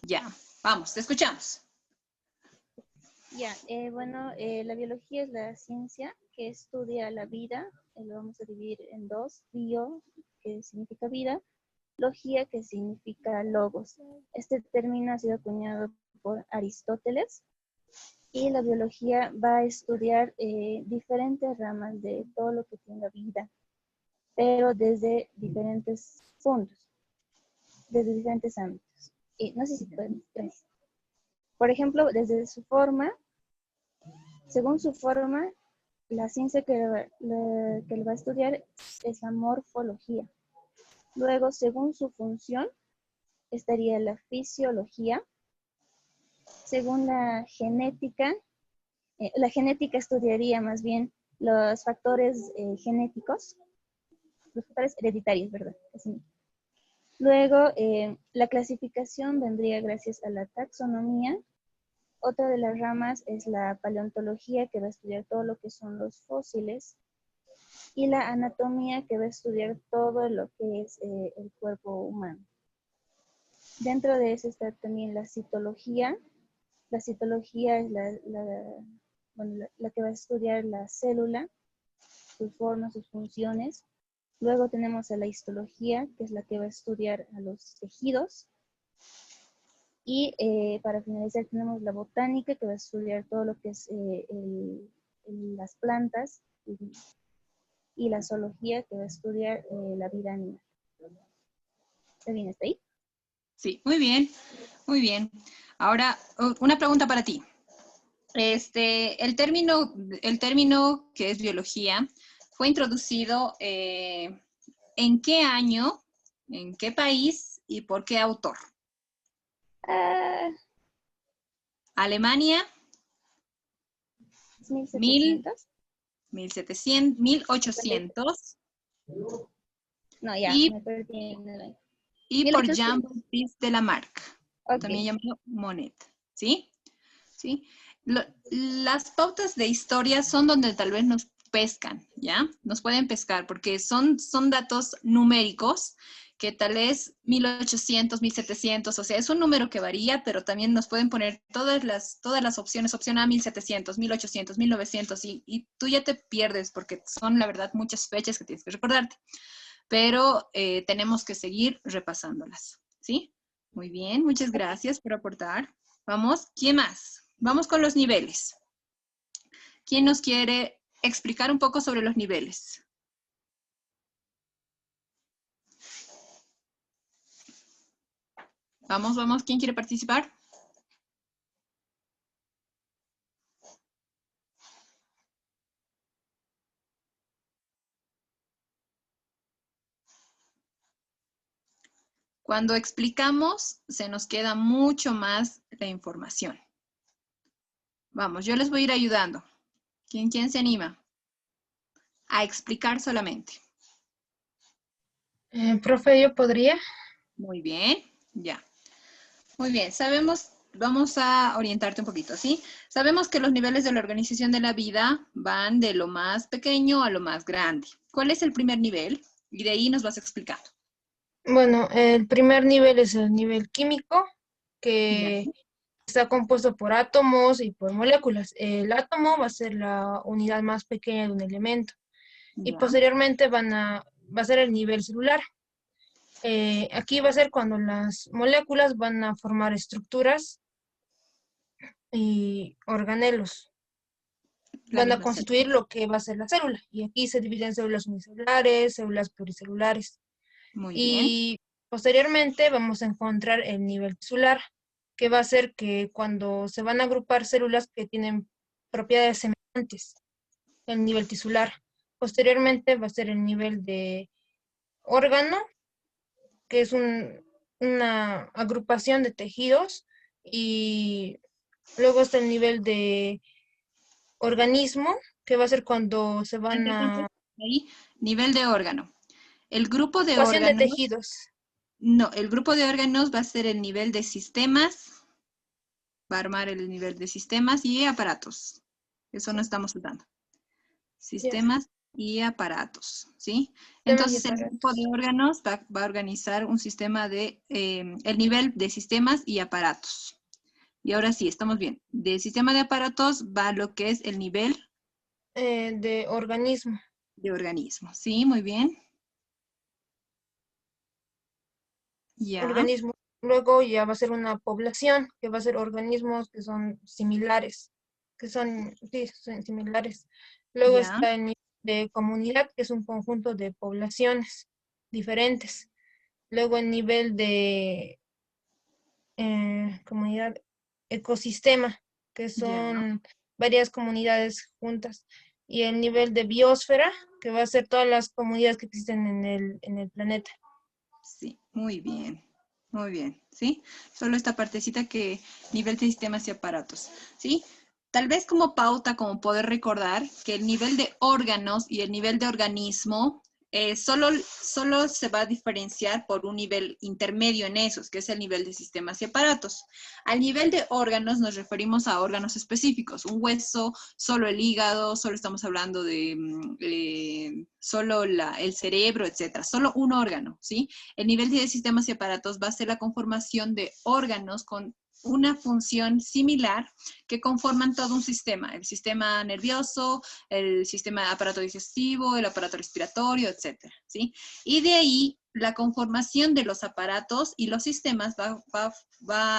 Ya, vamos, te escuchamos. Ya, la biología es la ciencia que estudia la vida. Lo vamos a dividir en dos: bio, que significa vida; logía, que significa logos. Este término ha sido acuñado por Aristóteles, y la biología va a estudiar diferentes ramas de todo lo que tenga vida, pero desde diferentes puntos, desde diferentes ámbitos. Y no sé si pueden, gracias. Por ejemplo, desde su forma, según su forma, la ciencia que le va a estudiar es la morfología. Luego, según su función, estaría la fisiología. Según la genética estudiaría más bien los factores genéticos, los factores hereditarios, ¿verdad? Así. Luego, la clasificación vendría gracias a la taxonomía. Otra de las ramas es la paleontología, que va a estudiar todo lo que son los fósiles, y la anatomía, que va a estudiar todo lo que es el cuerpo humano. Dentro de eso está también la citología. La citología es la que va a estudiar la célula, sus formas, sus funciones. Luego tenemos a la histología, que es la que va a estudiar a los tejidos. Y para finalizar tenemos la botánica, que va a estudiar todo lo que es las plantas, y la zoología, que va a estudiar la vida animal. ¿Está bien hasta ahí? Sí, muy bien, muy bien. Ahora, una pregunta para ti. El término que es biología fue introducido ¿en qué año, en qué país y por qué autor? Ah, Alemania, 1700. 1700, 1800 No, ya, y, me perdí en el año. y por 1800. Jean-Baptiste Lamarck, Ok. también llamado Monet, ¿sí? ¿Sí? Las pautas de historia son donde tal vez nos pescan, ¿ya? Nos pueden pescar porque son datos numéricos que tal vez 1800, 1700, o sea, es un número que varía, pero también nos pueden poner todas las opciones, opción A, 1700, 1800, 1900, y tú ya te pierdes porque son, la verdad, muchas fechas que tienes que recordarte, pero tenemos que seguir repasándolas, ¿sí? Muy bien, muchas gracias por aportar. Vamos, ¿quién más? Vamos con los niveles. ¿Quién nos quiere explicar un poco sobre los niveles? Vamos, vamos, ¿quién quiere participar? Cuando explicamos, se nos queda mucho más la información. Vamos, yo les voy a ir ayudando. ¿Quién se anima a explicar solamente? Profe, ¿yo podría? Muy bien, ya. Muy bien, vamos a orientarte un poquito, ¿sí? Sabemos que los niveles de la organización de la vida van de lo más pequeño a lo más grande. ¿Cuál es el primer nivel? Y de ahí nos vas explicando. Bueno, el primer nivel es el nivel químico, Ya, que está compuesto por átomos y por moléculas. El átomo va a ser la unidad más pequeña de un elemento. Y ya, posteriormente va a ser el nivel celular. Aquí va a ser cuando las moléculas van a formar estructuras y organelos. la Van a misma célula. constituir lo que va a ser la célula. Y aquí se dividen células unicelulares, células pluricelulares. Muy bien. Y posteriormente vamos a encontrar el nivel tisular, que va a ser que cuando se van a agrupar células que tienen propiedades semejantes, el nivel tisular. Posteriormente va a ser el nivel de órgano, que es una agrupación de tejidos, y luego está el nivel de organismo, que va a ser cuando se van Entonces, a ahí, nivel de órgano. El grupo de agrupación de órganos, tejidos. no, el grupo de órganos va a ser el nivel de sistemas, va a armar el nivel de sistemas y aparatos. Eso no estamos dando. Ya. Sistemas y aparatos, ¿sí? Sistemas y Entonces el grupo aparatos. de órganos va a organizar un sistema de, el nivel de sistemas y aparatos. Y ahora sí, estamos bien. Del sistema de aparatos va lo que es el nivel De organismo. de organismo, ¿sí? Muy bien. Ya, Organismo. Luego ya va a ser una población, que va a ser organismos que son similares, sí, son similares. Luego ya, está el nivel de comunidad, que es un conjunto de poblaciones diferentes. Luego el nivel de comunidad, ecosistema, que ya, son varias comunidades juntas. Y el nivel de biosfera, que va a ser todas las comunidades que existen en el planeta. sí, muy bien, ¿sí? Solo esta partecita que nivel de sistemas y aparatos, ¿sí? Tal vez como pauta, como poder recordar que el nivel de órganos y el nivel de organismo solo se va a diferenciar por un nivel intermedio en esos, que es el nivel de sistemas y aparatos. Al nivel de órganos nos referimos a órganos específicos, un hueso, solo el hígado, solo estamos hablando de solo el cerebro, etcétera, solo un órgano, ¿sí? El nivel de sistemas y aparatos va a ser la conformación de órganos con una función similar que conforman todo un sistema, el sistema nervioso, el sistema aparato digestivo, el aparato respiratorio, etcétera, ¿sí? Y de ahí la conformación de los aparatos y los sistemas va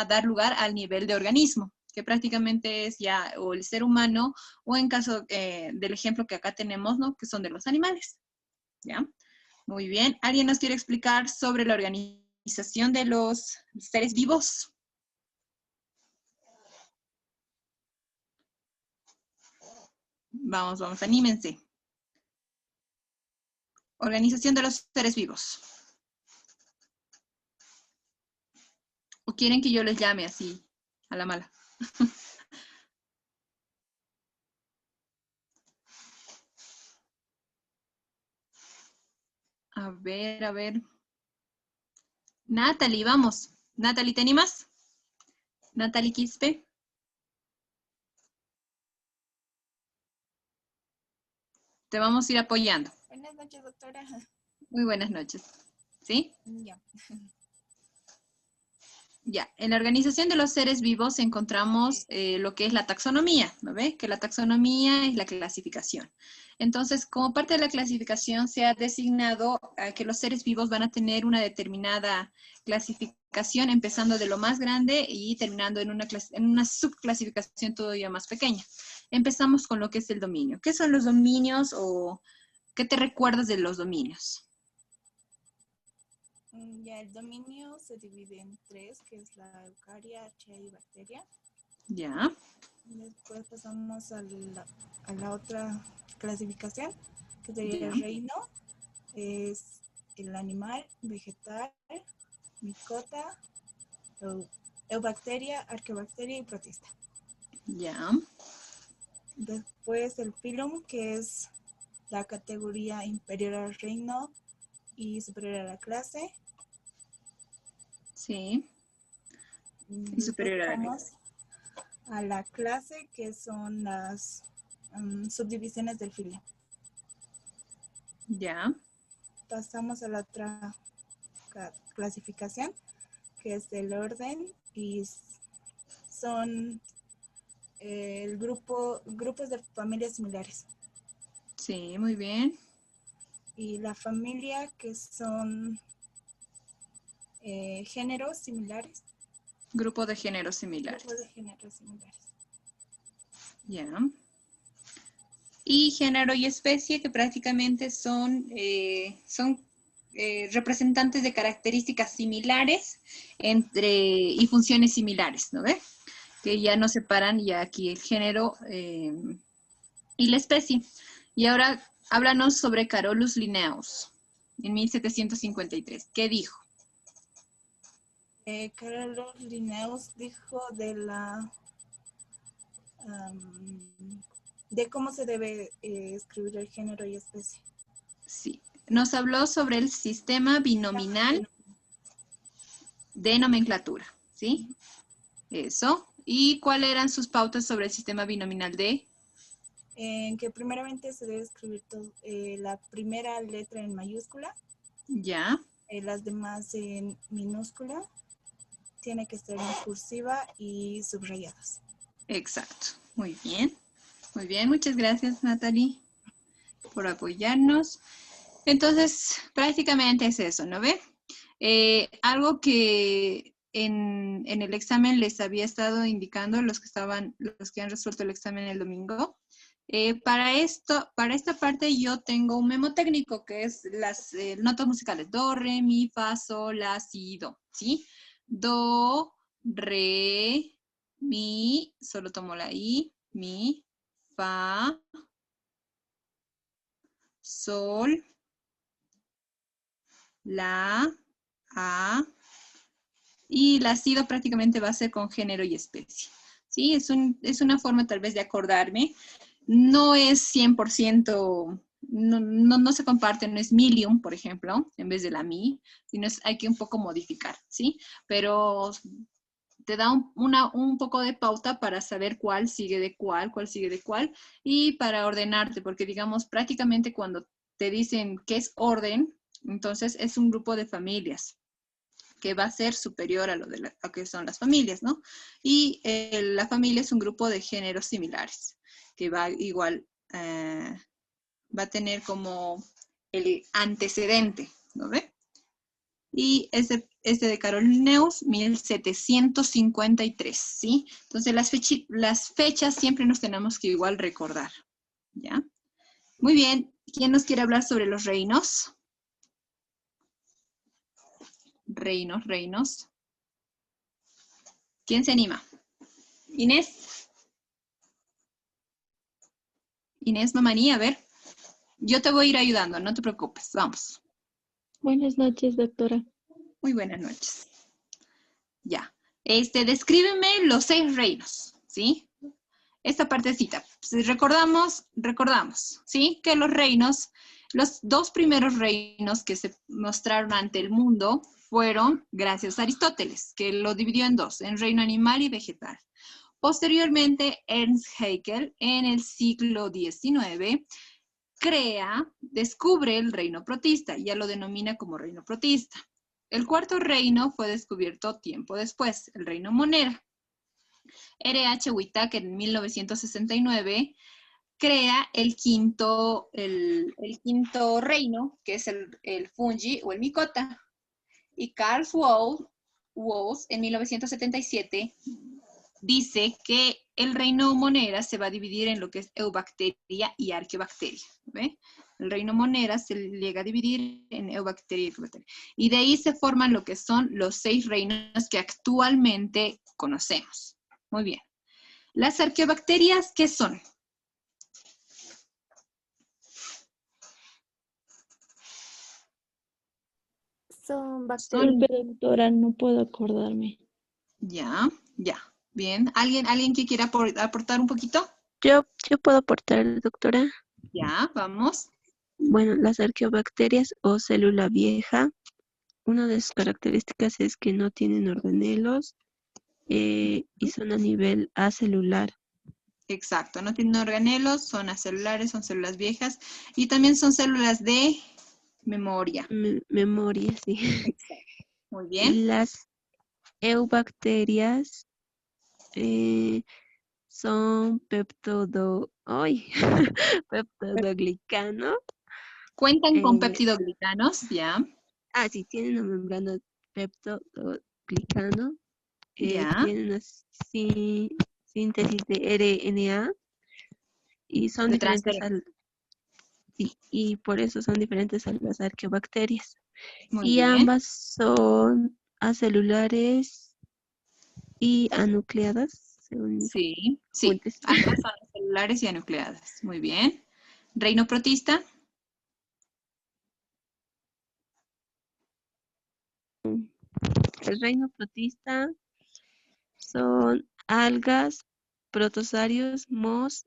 a dar lugar al nivel de organismo, que prácticamente es ya o el ser humano o en caso del ejemplo que acá tenemos, ¿no? Que son de los animales, ¿ya? Muy bien. ¿Alguien nos quiere explicar sobre la organización de los seres vivos? Vamos, vamos, anímense. Organización de los seres vivos. ¿O quieren que yo les llame así, a la mala? A ver, a ver. Natalie, vamos. Natalie, ¿te animas? Natalie Quispe. Te vamos a ir apoyando. Buenas noches, doctora. Muy buenas noches. ¿Sí? Ya. Ya, en la organización de los seres vivos encontramos lo que es la taxonomía, ¿no ve? Que la taxonomía es la clasificación. Entonces, como parte de la clasificación se ha designado que los seres vivos van a tener una determinada clasificación, empezando de lo más grande y terminando en una subclasificación todavía más pequeña. Empezamos con lo que es el dominio. ¿Qué son los dominios o qué te recuerdas de los dominios? Ya, el dominio se divide en tres, que es la eucaria, archaea y bacteria. Ya, Después pasamos a la otra clasificación, que sería ya, el reino. Es el animal, vegetal, micota, eubacteria, arqueobacteria y protista. ya, Después el filum, que es la categoría inferior al reino y superior a la clase. sí, y Después superior a la pasamos clase. a la clase, que son las subdivisiones del filo. Ya, Pasamos a la otra clasificación, que es el orden, y son grupos de familias similares. sí, muy bien. Y la familia, que son géneros similares. Grupo de géneros similares. Grupos de géneros similares. Ya. Y género y especie, que prácticamente son representantes de características similares y funciones similares, ¿no ve? Que ya nos separan ya aquí el género y la especie. Y ahora háblanos sobre Carolus Linnaeus en 1753. ¿Qué dijo? Carlos Linnaeus dijo de cómo se debe escribir el género y especie. Sí. Nos habló sobre el sistema binominal de nomenclatura, ¿sí? Eso. ¿Y cuáles eran sus pautas sobre el sistema binominal de En que primeramente se debe escribir la primera letra en mayúscula, Ya, las demás en minúscula, tiene que estar en cursiva y subrayadas. exacto. Muy bien. Muy bien, muchas gracias, Natalie, por apoyarnos. Entonces, prácticamente es eso, ¿no ve? Algo que en el examen les había estado indicando los que han resuelto el examen el domingo. Para esta parte yo tengo un memo técnico que es las notas musicales. Do, re, mi, fa, sol, la, si, do, ¿sí? Do, re, mi, solo tomo la i, mi, fa, sol, la, a, y la si do prácticamente va a ser con género y especie. ¿Sí? Es una forma tal vez de acordarme. No es 100%, no se comparte, no es million, por ejemplo, en vez de la mi, sino hay que un poco modificar, ¿sí? Pero te da un poco de pauta para saber cuál sigue de cuál sigue de cuál, y para ordenarte, porque digamos, prácticamente cuando te dicen qué es orden, entonces es un grupo de familias que va a ser superior a lo que son las familias, ¿no? Y la familia es un grupo de géneros similares, que va igual, va a tener como el antecedente, ¿no ve? Y este de Carol Linnaeus, 1753, ¿sí? Entonces las fechas siempre nos tenemos que igual recordar, ¿ya? Muy bien, ¿quién nos quiere hablar sobre los reinos? Reinos. ¿Quién se anima? Inés. Inés Mamaní, a ver. Yo te voy a ir ayudando, no te preocupes. Vamos. Buenas noches, doctora. Muy buenas noches. Ya. Descríbeme los 6 reinos, ¿sí? Esta partecita. Si recordamos, ¿sí? Que los 2 primeros reinos que se mostraron ante el mundo fueron gracias a Aristóteles, que lo dividió en 2, en reino animal y vegetal. Posteriormente, Ernst Haeckel, en el siglo XIX, descubre el reino protista, ya lo denomina como reino protista. El cuarto reino fue descubierto tiempo después, el reino monera. R.H. Whitaker en 1969 crea el quinto reino, que es el fungi o el micota. Y Karl Woese en 1977 dice que el reino monera se va a dividir en lo que es eubacteria y arqueobacteria. ¿Ve? El reino monera se llega a dividir en eubacteria y arqueobacteria. Y de ahí se forman lo que son los 6 reinos que actualmente conocemos. Muy bien. Las arqueobacterias, ¿qué son? Son bacterias. Disculpe, doctora, no puedo acordarme. Ya. Bien. ¿Alguien que quiera aportar un poquito? Yo puedo aportar, doctora. Ya, vamos. Bueno, las arqueobacterias o célula vieja, una de sus características es que no tienen organelos y son a nivel acelular. Exacto, no tienen organelos, son acelulares, son células viejas y también son células de memoria. Memoria, sí. Exacto. Muy Y bien. las eubacterias son peptidoglicano. Cuentan con peptidoglicanos, ya. Sí, tienen una membrana peptidoglicano. Ya. Tienen una síntesis de RNA y son De diferentes transferencia. y por eso son diferentes a las arqueobacterias. Muy Y bien. ambas son acelulares y anucleadas, según mis Sí. fuentes. Ambas son celulares y anucleadas. Muy bien. Reino protista. El reino protista son algas, protozoarios, mohos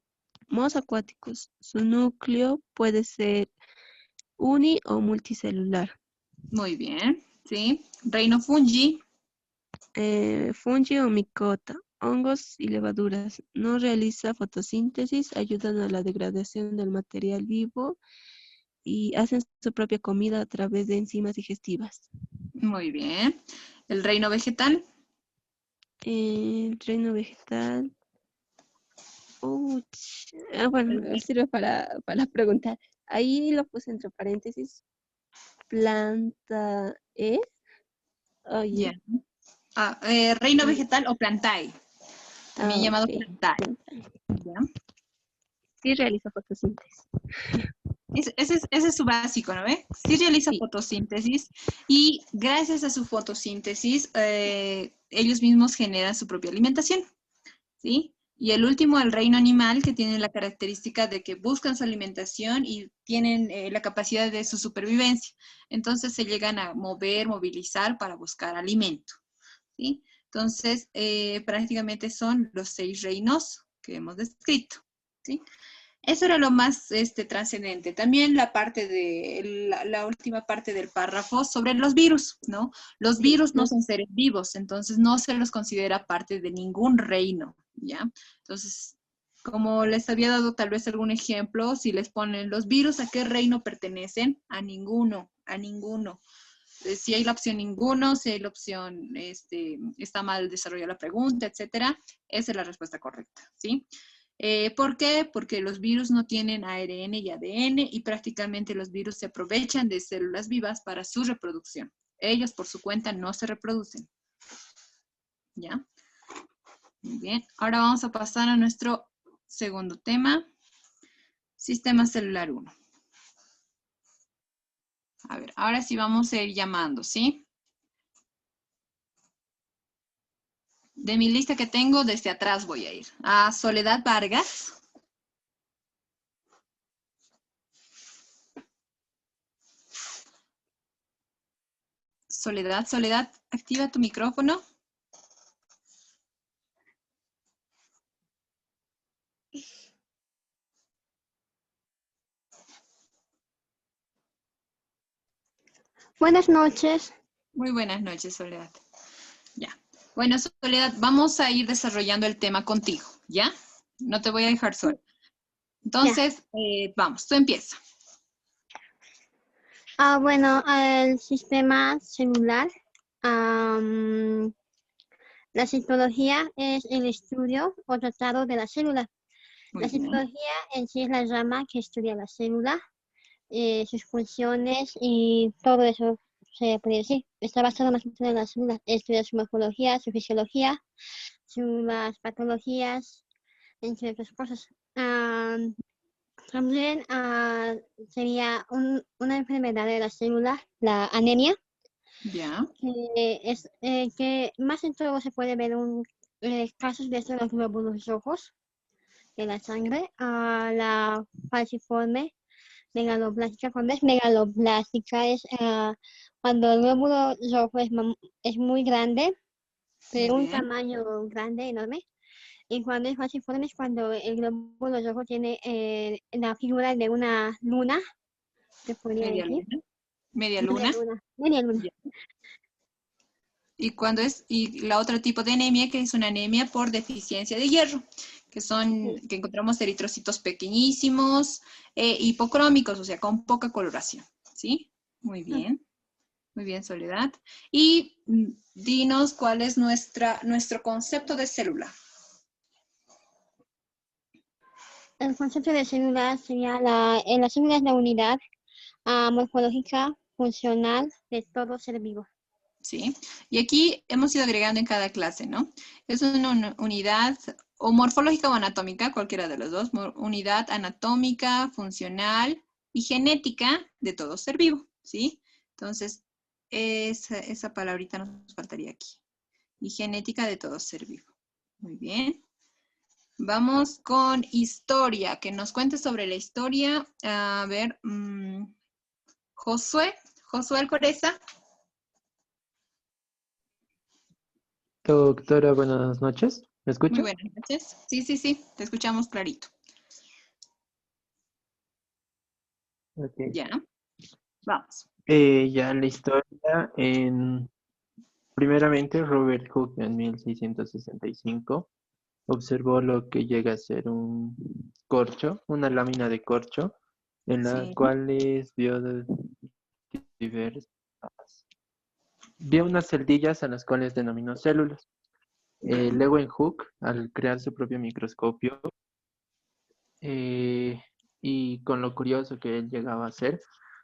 acuáticos. Su núcleo puede ser uni o multicelular. Muy bien. Sí. Reino fungi. Fungi o micota. hongos y levaduras. No realiza fotosíntesis, ayudan a la degradación del material vivo y hacen su propia comida a través de enzimas digestivas. Muy bien. El reino vegetal. El reino vegetal. Bueno, me sirve para preguntar. Ahí lo puse entre paréntesis. Planta es. Ya. Oye. Reino vegetal o plantae. También llamado Ok. plantae. Planta. ¿Ya? Sí realiza fotosíntesis. Ese es su básico, ¿no ve? Sí realiza Sí. fotosíntesis y gracias a su fotosíntesis ellos mismos generan su propia alimentación, ¿sí? Y el último, el reino animal, que tiene la característica de que buscan su alimentación y tienen la capacidad de su supervivencia. Entonces se llegan a mover, movilizar para buscar alimento, ¿sí? Entonces, prácticamente son los 6 reinos que hemos descrito, ¿sí? Eso era lo más trascendente. También la parte de la última parte del párrafo sobre los virus, ¿no? Los Sí. virus no son seres vivos, entonces no se los considera parte de ningún reino, ¿ya? Entonces, como les había dado tal vez algún ejemplo, si les ponen los virus, ¿a qué reino pertenecen? A ninguno, a ninguno. Si hay la opción ninguno, si hay la opción está mal desarrollada la pregunta, etcétera, esa es la respuesta correcta, ¿sí? ¿Por qué? Porque los virus no tienen ARN y ADN y prácticamente los virus se aprovechan de células vivas para su reproducción. Ellos por su cuenta no se reproducen. ¿Ya? Muy bien. Ahora vamos a pasar a nuestro segundo tema, sistema celular 1. A ver, ahora sí vamos a ir llamando, ¿sí? De mi lista que tengo, desde atrás voy a ir. A Soledad Vargas. Soledad, activa tu micrófono. Buenas noches. Muy buenas noches, Soledad. Ya. Bueno, Soledad, vamos a ir desarrollando el tema contigo, ¿ya? No te voy a dejar sola. Entonces, vamos, tú empieza. Bueno, el sistema celular. am, la citología es el estudio o tratado de la célula. Muy La bien. citología en sí es la rama que estudia la célula, sus funciones y todo eso se puede decir. Está basado más en la célula. Estudia su morfología, su fisiología, las patologías, entre otras cosas. También sería una enfermedad de la célula, la anemia, Ya. que más en todo se puede ver casos de estos los glóbulos rojos de la sangre, la falciforme megaloblástica. Cuando es megaloblástica es cuando el glóbulo rojo es muy grande, de Muy un bien. tamaño grande, enorme. Y cuando es falciforme es cuando el glóbulo rojo tiene la figura de una luna, se podría Media decir. luna. Media Media luna. luna, media luna. Ya. Y la otra tipo de anemia, que es una anemia por deficiencia de hierro, que encontramos eritrocitos pequeñísimos, hipocrómicos, o sea, con poca coloración, ¿sí? Muy bien, Soledad. Y dinos cuál es nuestro concepto de célula. El concepto de célula sería la célula es la unidad morfológica funcional de todo ser vivo. ¿Sí? Y aquí hemos ido agregando en cada clase, ¿no? Es una unidad o morfológica o anatómica, cualquiera de los dos, unidad anatómica, funcional y genética de todo ser vivo, ¿sí? Entonces, esa palabrita nos faltaría aquí. Y genética de todo ser vivo. Muy bien. Vamos con historia, que nos cuente sobre la historia. A ver, Josué Alcoreza. Doctora, buenas noches. ¿Me Muy escucha? buenas noches. Sí, te escuchamos clarito. Ok. Ya, vamos. Ya la historia en Primeramente, Robert Hooke en 1665 observó lo que llega a ser un corcho, una lámina de corcho, en la Sí. cual vio unas celdillas a las cuales denominó células. Leeuwenhoek, al crear su propio microscopio, y con lo curioso que él llegaba a ser,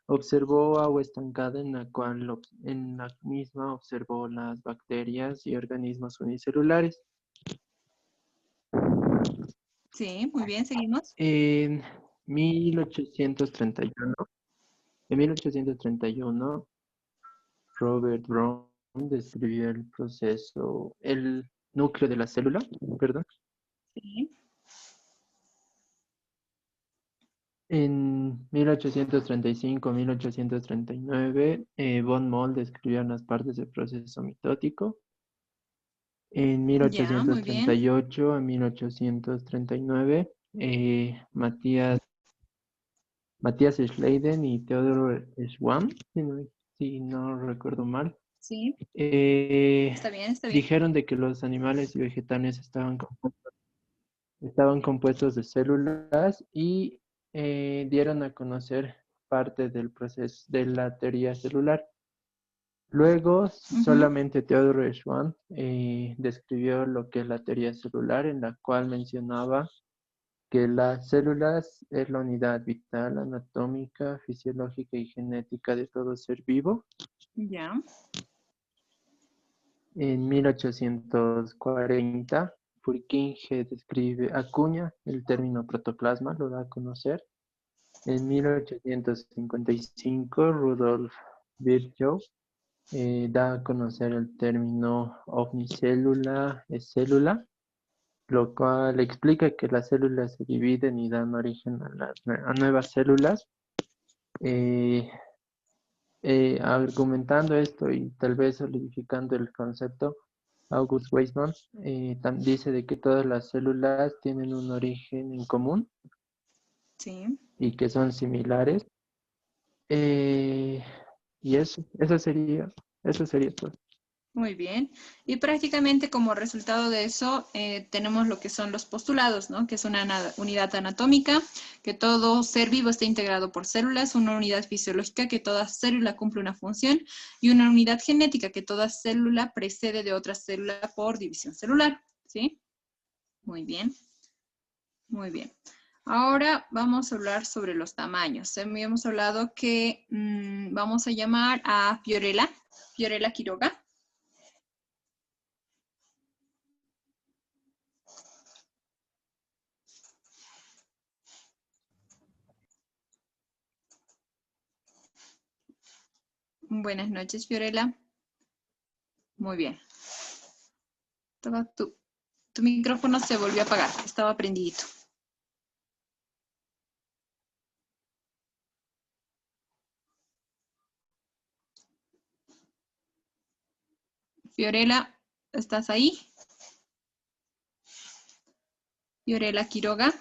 observó agua estancada en la cual en la misma observó las bacterias y organismos unicelulares. Sí, muy bien, seguimos. En 1831, en 1831, Robert Brown describió el proceso, el núcleo de la célula, perdón. Sí. En 1835-1839, von Moll describió las partes del proceso mitótico. En Ya, muy bien. 1838 a 1839, Matthias Schleiden y Theodor Schwamm, si no recuerdo mal, Sí, está bien, está bien. dijeron de que los animales y vegetales estaban compuestos de células y dieron a conocer parte del proceso de la teoría celular. Luego, solamente Theodor Schwann describió lo que es la teoría celular, en la cual mencionaba que las células es la unidad vital, anatómica, fisiológica y genética de todo ser vivo. Ya. En 1840, Purkinje acuña el término protoplasma, lo da a conocer. En 1855, Rudolf Virchow da a conocer el término omnicélula célula, lo cual explica que las células se dividen y dan origen a nuevas células. Argumentando esto y tal vez solidificando el concepto, August Weismann dice de que todas las células tienen un origen en común Sí. y que son similares. Y eso sería todo. Muy bien. Y prácticamente como resultado de eso tenemos lo que son los postulados, ¿no? Que es una unidad anatómica, que todo ser vivo está integrado por células, una unidad fisiológica, que toda célula cumple una función, y una unidad genética, que toda célula precede de otra célula por división celular, ¿sí? Muy bien. Muy bien. Ahora vamos a hablar sobre los tamaños. Hemos hablado que vamos a llamar a Fiorella Quiroga. Buenas noches, Fiorella. Muy bien. Tu micrófono se volvió a apagar. Estaba prendidito. Fiorella, ¿estás ahí? Fiorella Quiroga.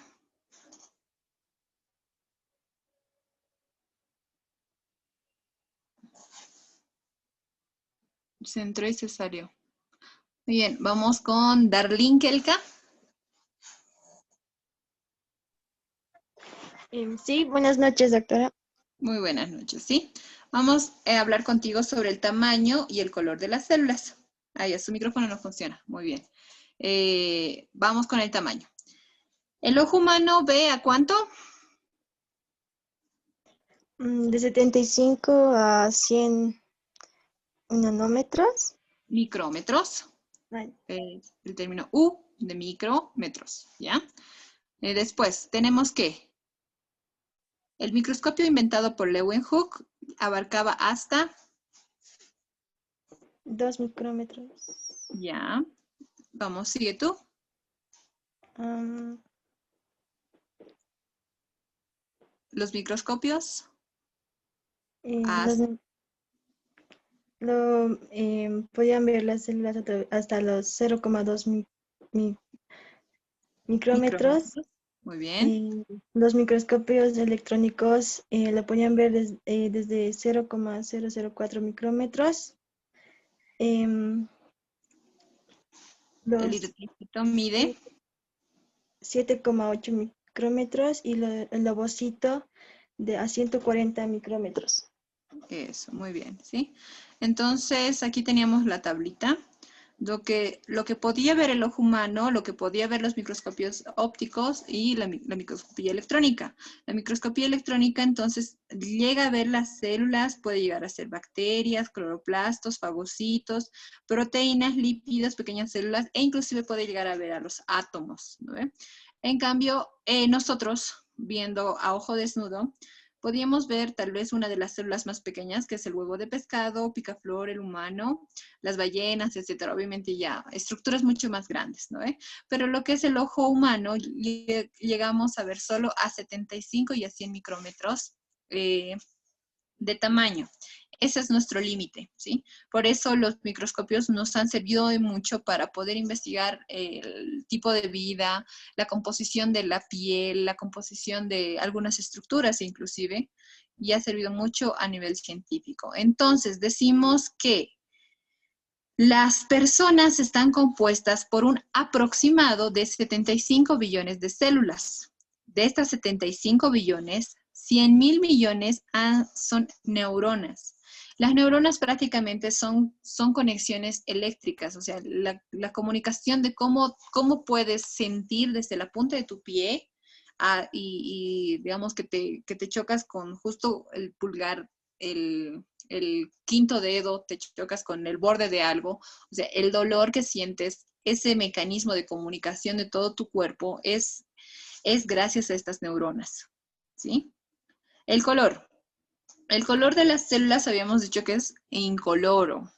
Se entró y se salió. Bien, vamos con Darlene Kelka. Sí, buenas noches, doctora. Muy buenas noches, ¿sí? Vamos a hablar contigo sobre el tamaño y el color de las células. Ah, ya, su micrófono no funciona. Muy bien. Vamos con el tamaño. ¿El ojo humano ve a cuánto? De 75 a 100 nanómetros. Micrómetros. El término U de micrómetros, ¿ya? Después, tenemos que el microscopio inventado por Leeuwenhoek abarcaba hasta 2 micrómetros. Ya. Vamos, sigue tú. Los microscopios. Podían ver las células hasta los 0,2 micrómetros. Muy bien. Los microscopios electrónicos lo podían ver desde 0,004 micrómetros. em, El los eritrocito mide 7,8 micrómetros y el ovocito a 140 micrómetros. eso, muy bien, ¿sí? Entonces, aquí teníamos la tablita. Lo que podía ver el ojo humano, lo que podía ver los microscopios ópticos y la microscopía electrónica. La microscopía electrónica, entonces, llega a ver las células, puede llegar a ser bacterias, cloroplastos, fagocitos, proteínas, lípidos, pequeñas células, e inclusive puede llegar a ver a los átomos, ¿no ve? En cambio, nosotros, viendo a ojo desnudo, podíamos ver tal vez una de las células más pequeñas, que es el huevo de pescado, picaflor, el humano, las ballenas, etcétera. Obviamente ya estructuras mucho más grandes, ¿no? Pero lo que es el ojo humano, llegamos a ver solo a 75 y a 100 micrómetros de tamaño. Ese es nuestro límite, ¿sí? Por eso los microscopios nos han servido de mucho para poder investigar el tipo de vida, la composición de la piel, la composición de algunas estructuras inclusive, y ha servido mucho a nivel científico. Entonces, decimos que las personas están compuestas por un aproximado de 75 billones de células. De estas 75 billones, 100.000 millones son neuronas. Las neuronas prácticamente son conexiones eléctricas, o sea, la comunicación de cómo puedes sentir desde la punta de tu pie y digamos que te chocas con justo el pulgar, el quinto dedo, te chocas con el borde de algo, o sea, el dolor que sientes, ese mecanismo de comunicación de todo tu cuerpo es gracias a estas neuronas, ¿sí? El color. El color de las células habíamos dicho que es incoloro,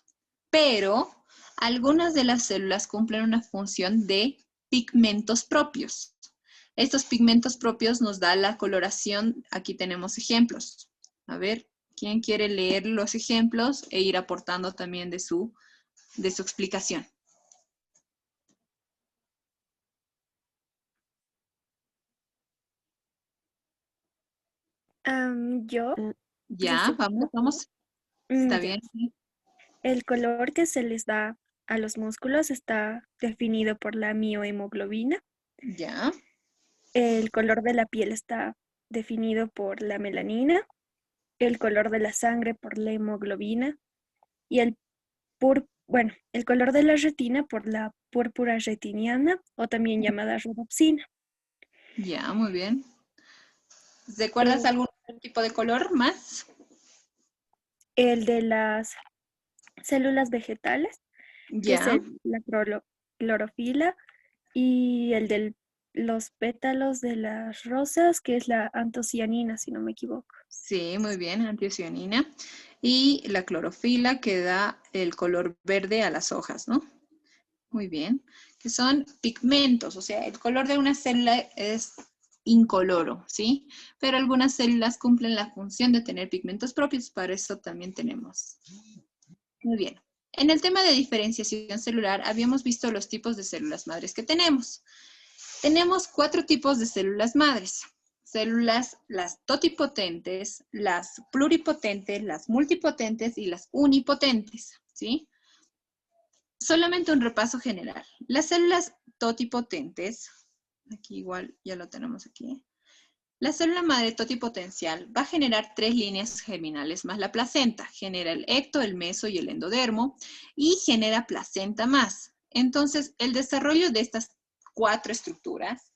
pero algunas de las células cumplen una función de pigmentos propios. Estos pigmentos propios nos da la coloración. Aquí tenemos ejemplos. A ver, ¿quién quiere leer los ejemplos e ir aportando también de su explicación? Yo, Ya, vamos. Está ya. bien. El color que se les da a los músculos está definido por la miohemoglobina. Ya. El color de la piel está definido por la melanina. El color de la sangre por la hemoglobina. Y el color de la retina por la púrpura retiniana, o también llamada rodopsina. Ya, muy bien. ¿Recuerdas algún tipo de color más? El de las células vegetales, que es Ya. la clorofila, y el de los pétalos de las rosas, que es la antocianina, si no me equivoco. Sí, muy bien, antocianina. Y la clorofila que da el color verde a las hojas, ¿no? Muy bien. Que son pigmentos, o sea, el color de una célula es incoloro, ¿sí? Pero algunas células cumplen la función de tener pigmentos propios, para eso también tenemos. Muy bien. En el tema de diferenciación celular, habíamos visto los tipos de células madres que tenemos. Tenemos 4 tipos de células madres. Células, las totipotentes, las pluripotentes, las multipotentes y las unipotentes, ¿sí? Solamente un repaso general. Las células totipotentes, aquí igual ya lo tenemos aquí. La célula madre totipotencial va a generar 3 líneas germinales más la placenta. Genera el ecto, el meso y el endodermo y genera placenta más. Entonces, el desarrollo de estas 4 estructuras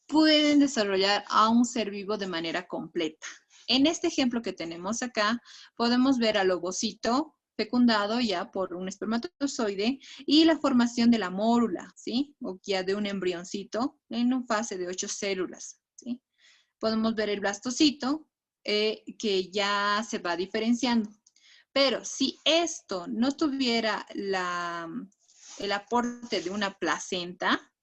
pueden desarrollar a un ser vivo de manera completa. En este ejemplo que tenemos acá, podemos ver al ovocito fecundado ya por un espermatozoide y la formación de la mórula, ¿sí? O ya de un embrioncito en una fase de 8 células, ¿sí? Podemos ver el blastocito que ya se va diferenciando. Pero si esto no tuviera el aporte de una placenta,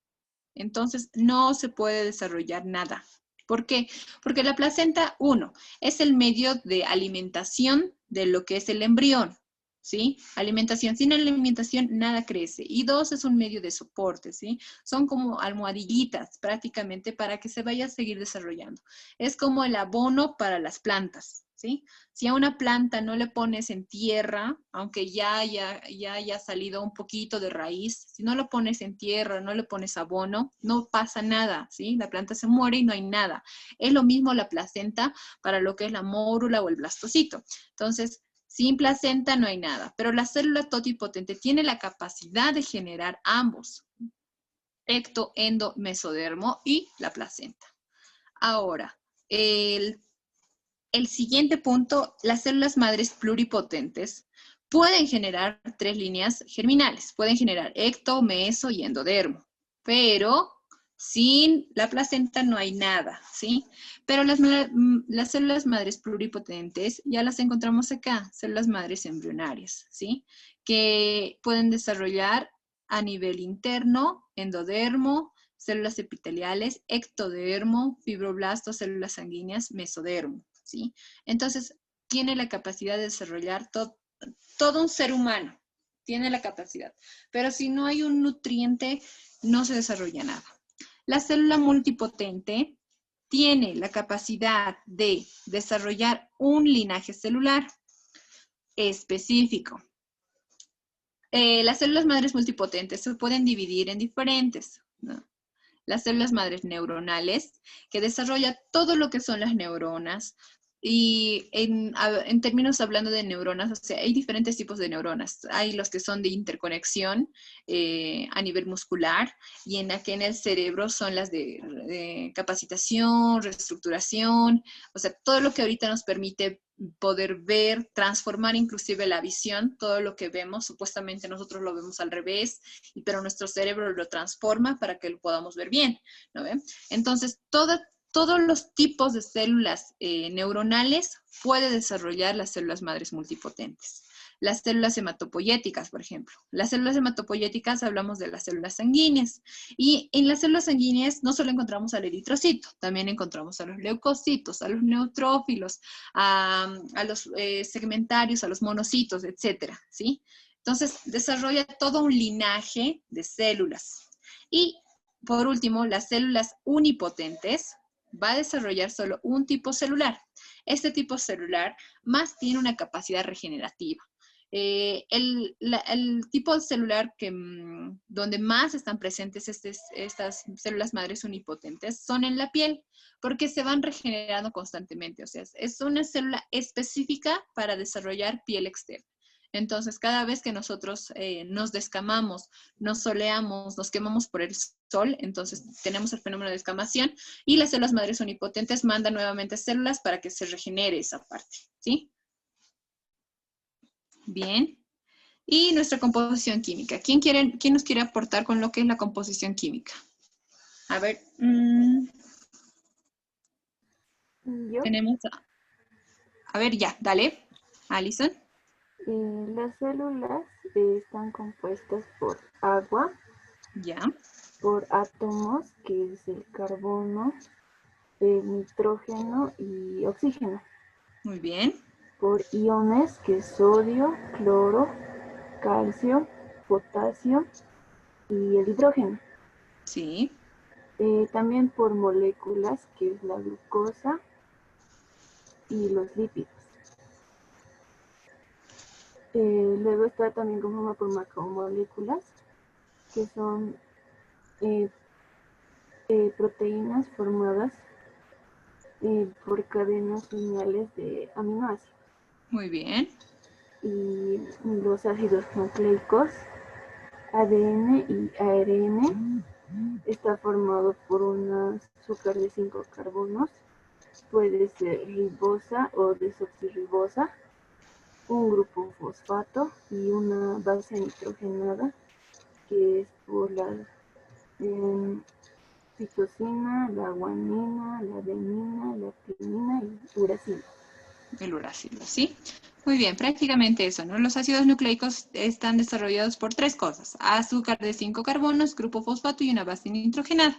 entonces no se puede desarrollar nada. ¿Por qué? Porque la placenta, 1, es el medio de alimentación de lo que es el embrión, ¿sí? Alimentación. Sin alimentación nada crece. Y 2, es un medio de soporte, ¿sí? Son como almohadillitas prácticamente para que se vaya a seguir desarrollando. Es como el abono para las plantas, ¿sí? ¿sí? Si a una planta no le pones en tierra, aunque ya haya salido un poquito de raíz, si no lo pones en tierra, no le pones abono, no pasa nada, ¿sí? La planta se muere y no hay nada. Es lo mismo la placenta para lo que es la mórula o el blastocito. Entonces, sin placenta no hay nada, pero la célula totipotente tiene la capacidad de generar ambos, ecto, endo, mesodermo y la placenta. Ahora, el siguiente punto, las células madres pluripotentes pueden generar 3 líneas germinales. Pueden generar ecto, meso y endodermo. Pero sin la placenta no hay nada, ¿sí? Pero las células madres pluripotentes ya las encontramos acá, células madres embrionarias, ¿sí? Que pueden desarrollar a nivel interno, endodermo, células epiteliales, ectodermo, fibroblastos, células sanguíneas, mesodermo, ¿sí? Entonces, tiene la capacidad de desarrollar todo un ser humano, tiene la capacidad. Pero si no hay un nutriente, no se desarrolla nada. La célula multipotente tiene la capacidad de desarrollar un linaje celular específico. Las células madres multipotentes se pueden dividir en diferentes, ¿no? Las células madres neuronales, que desarrolla todo lo que son las neuronas, y en términos hablando de neuronas, o sea, hay diferentes tipos de neuronas. Hay los que son de interconexión a nivel muscular, y aquí en el cerebro son las de capacitación, reestructuración, o sea, todo lo que ahorita nos permite poder ver, transformar inclusive la visión. Todo lo que vemos, supuestamente nosotros lo vemos al revés, pero nuestro cerebro lo transforma para que lo podamos ver bien, ¿no ven? Entonces, todos los tipos de células neuronales puede desarrollar las células madres multipotentes. Las células hematopoyéticas, por ejemplo. Las células hematopoyéticas hablamos de las células sanguíneas. Y en las células sanguíneas no solo encontramos al eritrocito, también encontramos a los leucocitos, a los neutrófilos, a los segmentarios, a los monocitos, etcétera, ¿sí? Entonces, desarrolla todo un linaje de células. Y, por último, las células unipotentes va a desarrollar solo un tipo celular. Este tipo celular más tiene una capacidad regenerativa. El tipo celular donde más están presentes estas células madres unipotentes son en la piel, porque se van regenerando constantemente. O sea, es una célula específica para desarrollar piel externa. Entonces, cada vez que nosotros nos descamamos, nos soleamos, nos quemamos por el sol, entonces tenemos el fenómeno de descamación, y las células madres unipotentes mandan nuevamente células para que se regenere esa parte, ¿sí? Bien. Y nuestra composición química. ¿Quién nos quiere aportar con lo que es la composición química? A ver. ¿Yo? Tenemos a ver, ya, dale. Alison. Las células están compuestas por agua, Ya. por átomos, que es el carbono, el nitrógeno y oxígeno. Muy bien. Por iones, que es sodio, cloro, calcio, potasio y el hidrógeno. Sí. También por moléculas, que es la glucosa y los lípidos. Luego está también conformada por macromoléculas, que son proteínas formadas por cadenas lineales de aminoácidos. Muy bien. Y los ácidos nucleicos, ADN y ARN, está formado por un azúcar de 5 carbonos, puede ser ribosa o desoxirribosa, un grupo fosfato y una base nitrogenada, que es por la citosina, la guanina, la adenina, la timina y uracilo. El uracilo, ¿sí? Muy bien, prácticamente eso, ¿no? Los ácidos nucleicos están desarrollados por 3 cosas: azúcar de 5 carbonos, grupo fosfato y una base nitrogenada,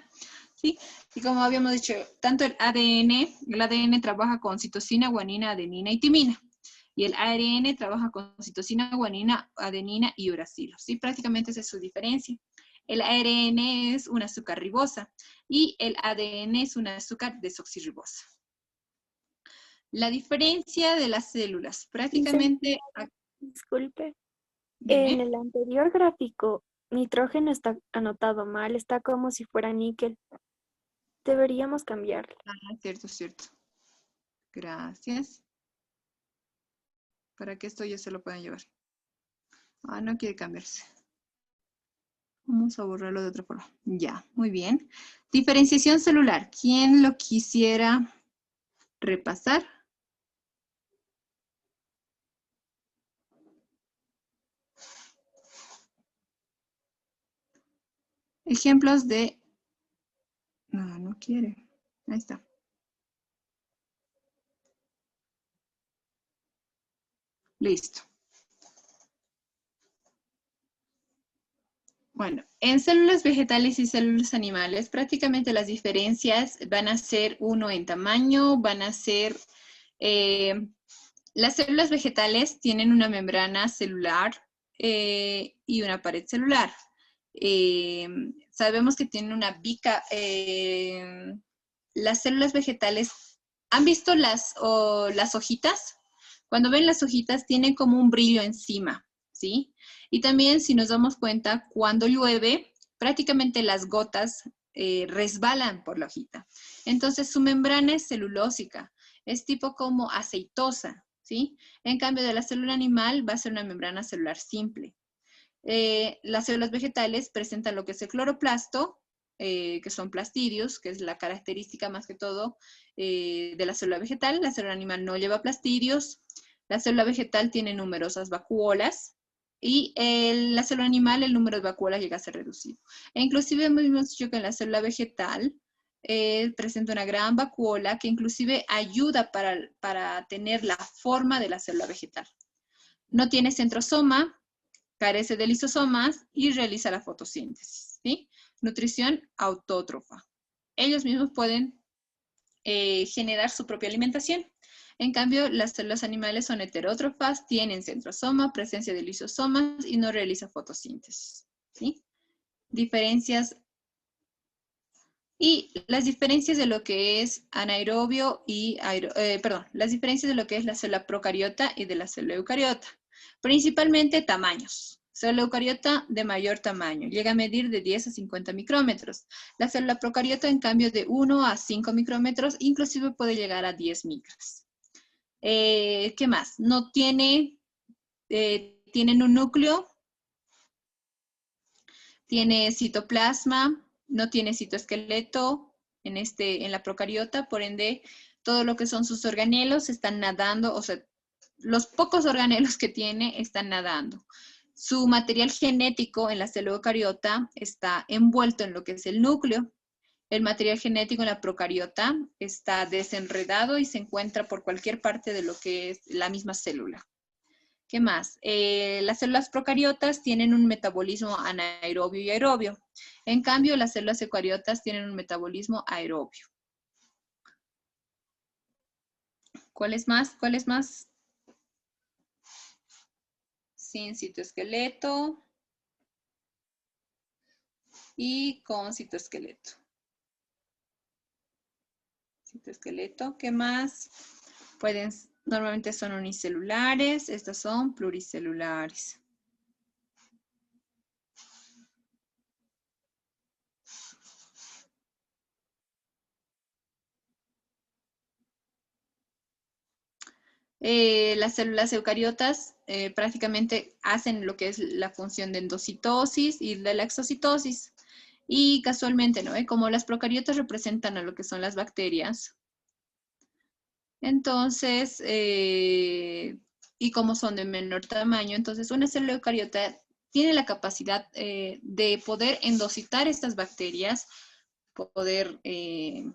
¿sí? Y como habíamos dicho, tanto el ADN trabaja con citosina, guanina, adenina y timina. Y el ARN trabaja con citosina, guanina, adenina y uracilo, ¿sí? Prácticamente esa es su diferencia. El ARN es una azúcar ribosa y el ADN es una azúcar desoxirribosa. La diferencia de las células, prácticamente... Disculpe. Dime. En el anterior gráfico, nitrógeno está anotado mal, está como si fuera níquel. Deberíamos cambiarlo. Ah, cierto, cierto. Gracias. Para que esto ya se lo puedan llevar. Ah, no quiere cambiarse. Vamos a borrarlo de otra forma. Ya, muy bien. Diferenciación celular. ¿Quién lo quisiera repasar? Ejemplos de... No, no quiere. Ahí está. Listo. Bueno, en células vegetales y células animales, prácticamente las diferencias van a ser uno en tamaño, van a ser... las células vegetales tienen una membrana celular y una pared celular. Sabemos que tienen una bica... las células vegetales, ¿han visto las hojitas? Cuando ven las hojitas tienen como un brillo encima, ¿sí? Y también si nos damos cuenta, cuando llueve, prácticamente las gotas resbalan por la hojita. Entonces su membrana es celulósica, es tipo como aceitosa, ¿sí? En cambio de la célula animal va a ser una membrana celular simple. Las células vegetales presentan lo que es el cloroplasto, que son plastidios, que es la característica más que todo de la célula vegetal. La célula animal no lleva plastidios. La célula vegetal tiene numerosas vacuolas y la célula animal el número de vacuolas llega a ser reducido. E inclusive hemos dicho que en la célula vegetal presenta una gran vacuola que inclusive ayuda para tener la forma de la célula vegetal. No tiene centrosoma, carece de lisosomas y realiza la fotosíntesis, ¿sí? Nutrición autótrofa. Ellos mismos pueden generar su propia alimentación. En cambio, las células animales son heterótrofas, tienen centrosoma, presencia de lisosomas y no realiza fotosíntesis, ¿sí? Diferencias. Y las diferencias de lo que es anaerobio y las diferencias de lo que es la célula procariota y de la célula eucariota. Principalmente tamaños. Célula eucariota de mayor tamaño, llega a medir de 10 a 50 micrómetros. La célula procariota, en cambio, de 1 a 5 micrómetros, inclusive puede llegar a 10 micras. ¿Qué más? No tienen un núcleo, tiene citoplasma, no tiene citoesqueleto en la procariota, por ende, todo lo que son sus organelos están nadando, o sea, los pocos organelos que tiene están nadando. Su material genético en la célula eucariota está envuelto en lo que es el núcleo. El material genético en la procariota está desenredado y se encuentra por cualquier parte de lo que es la misma célula. ¿Qué más? Las células procariotas tienen un metabolismo anaerobio y aerobio. En cambio, las células eucariotas tienen un metabolismo aerobio. ¿Cuál es más? ¿Cuál es más? Sin citoesqueleto y con citoesqueleto. Citoesqueleto, ¿qué más? Normalmente son unicelulares, estas son pluricelulares. Las células eucariotas prácticamente hacen lo que es la función de endocitosis y de la exocitosis. Y casualmente, ¿no? Como las procariotas representan a lo que son las bacterias, entonces, y como son de menor tamaño, entonces una célula eucariota tiene la capacidad de poder endocitar estas bacterias, poder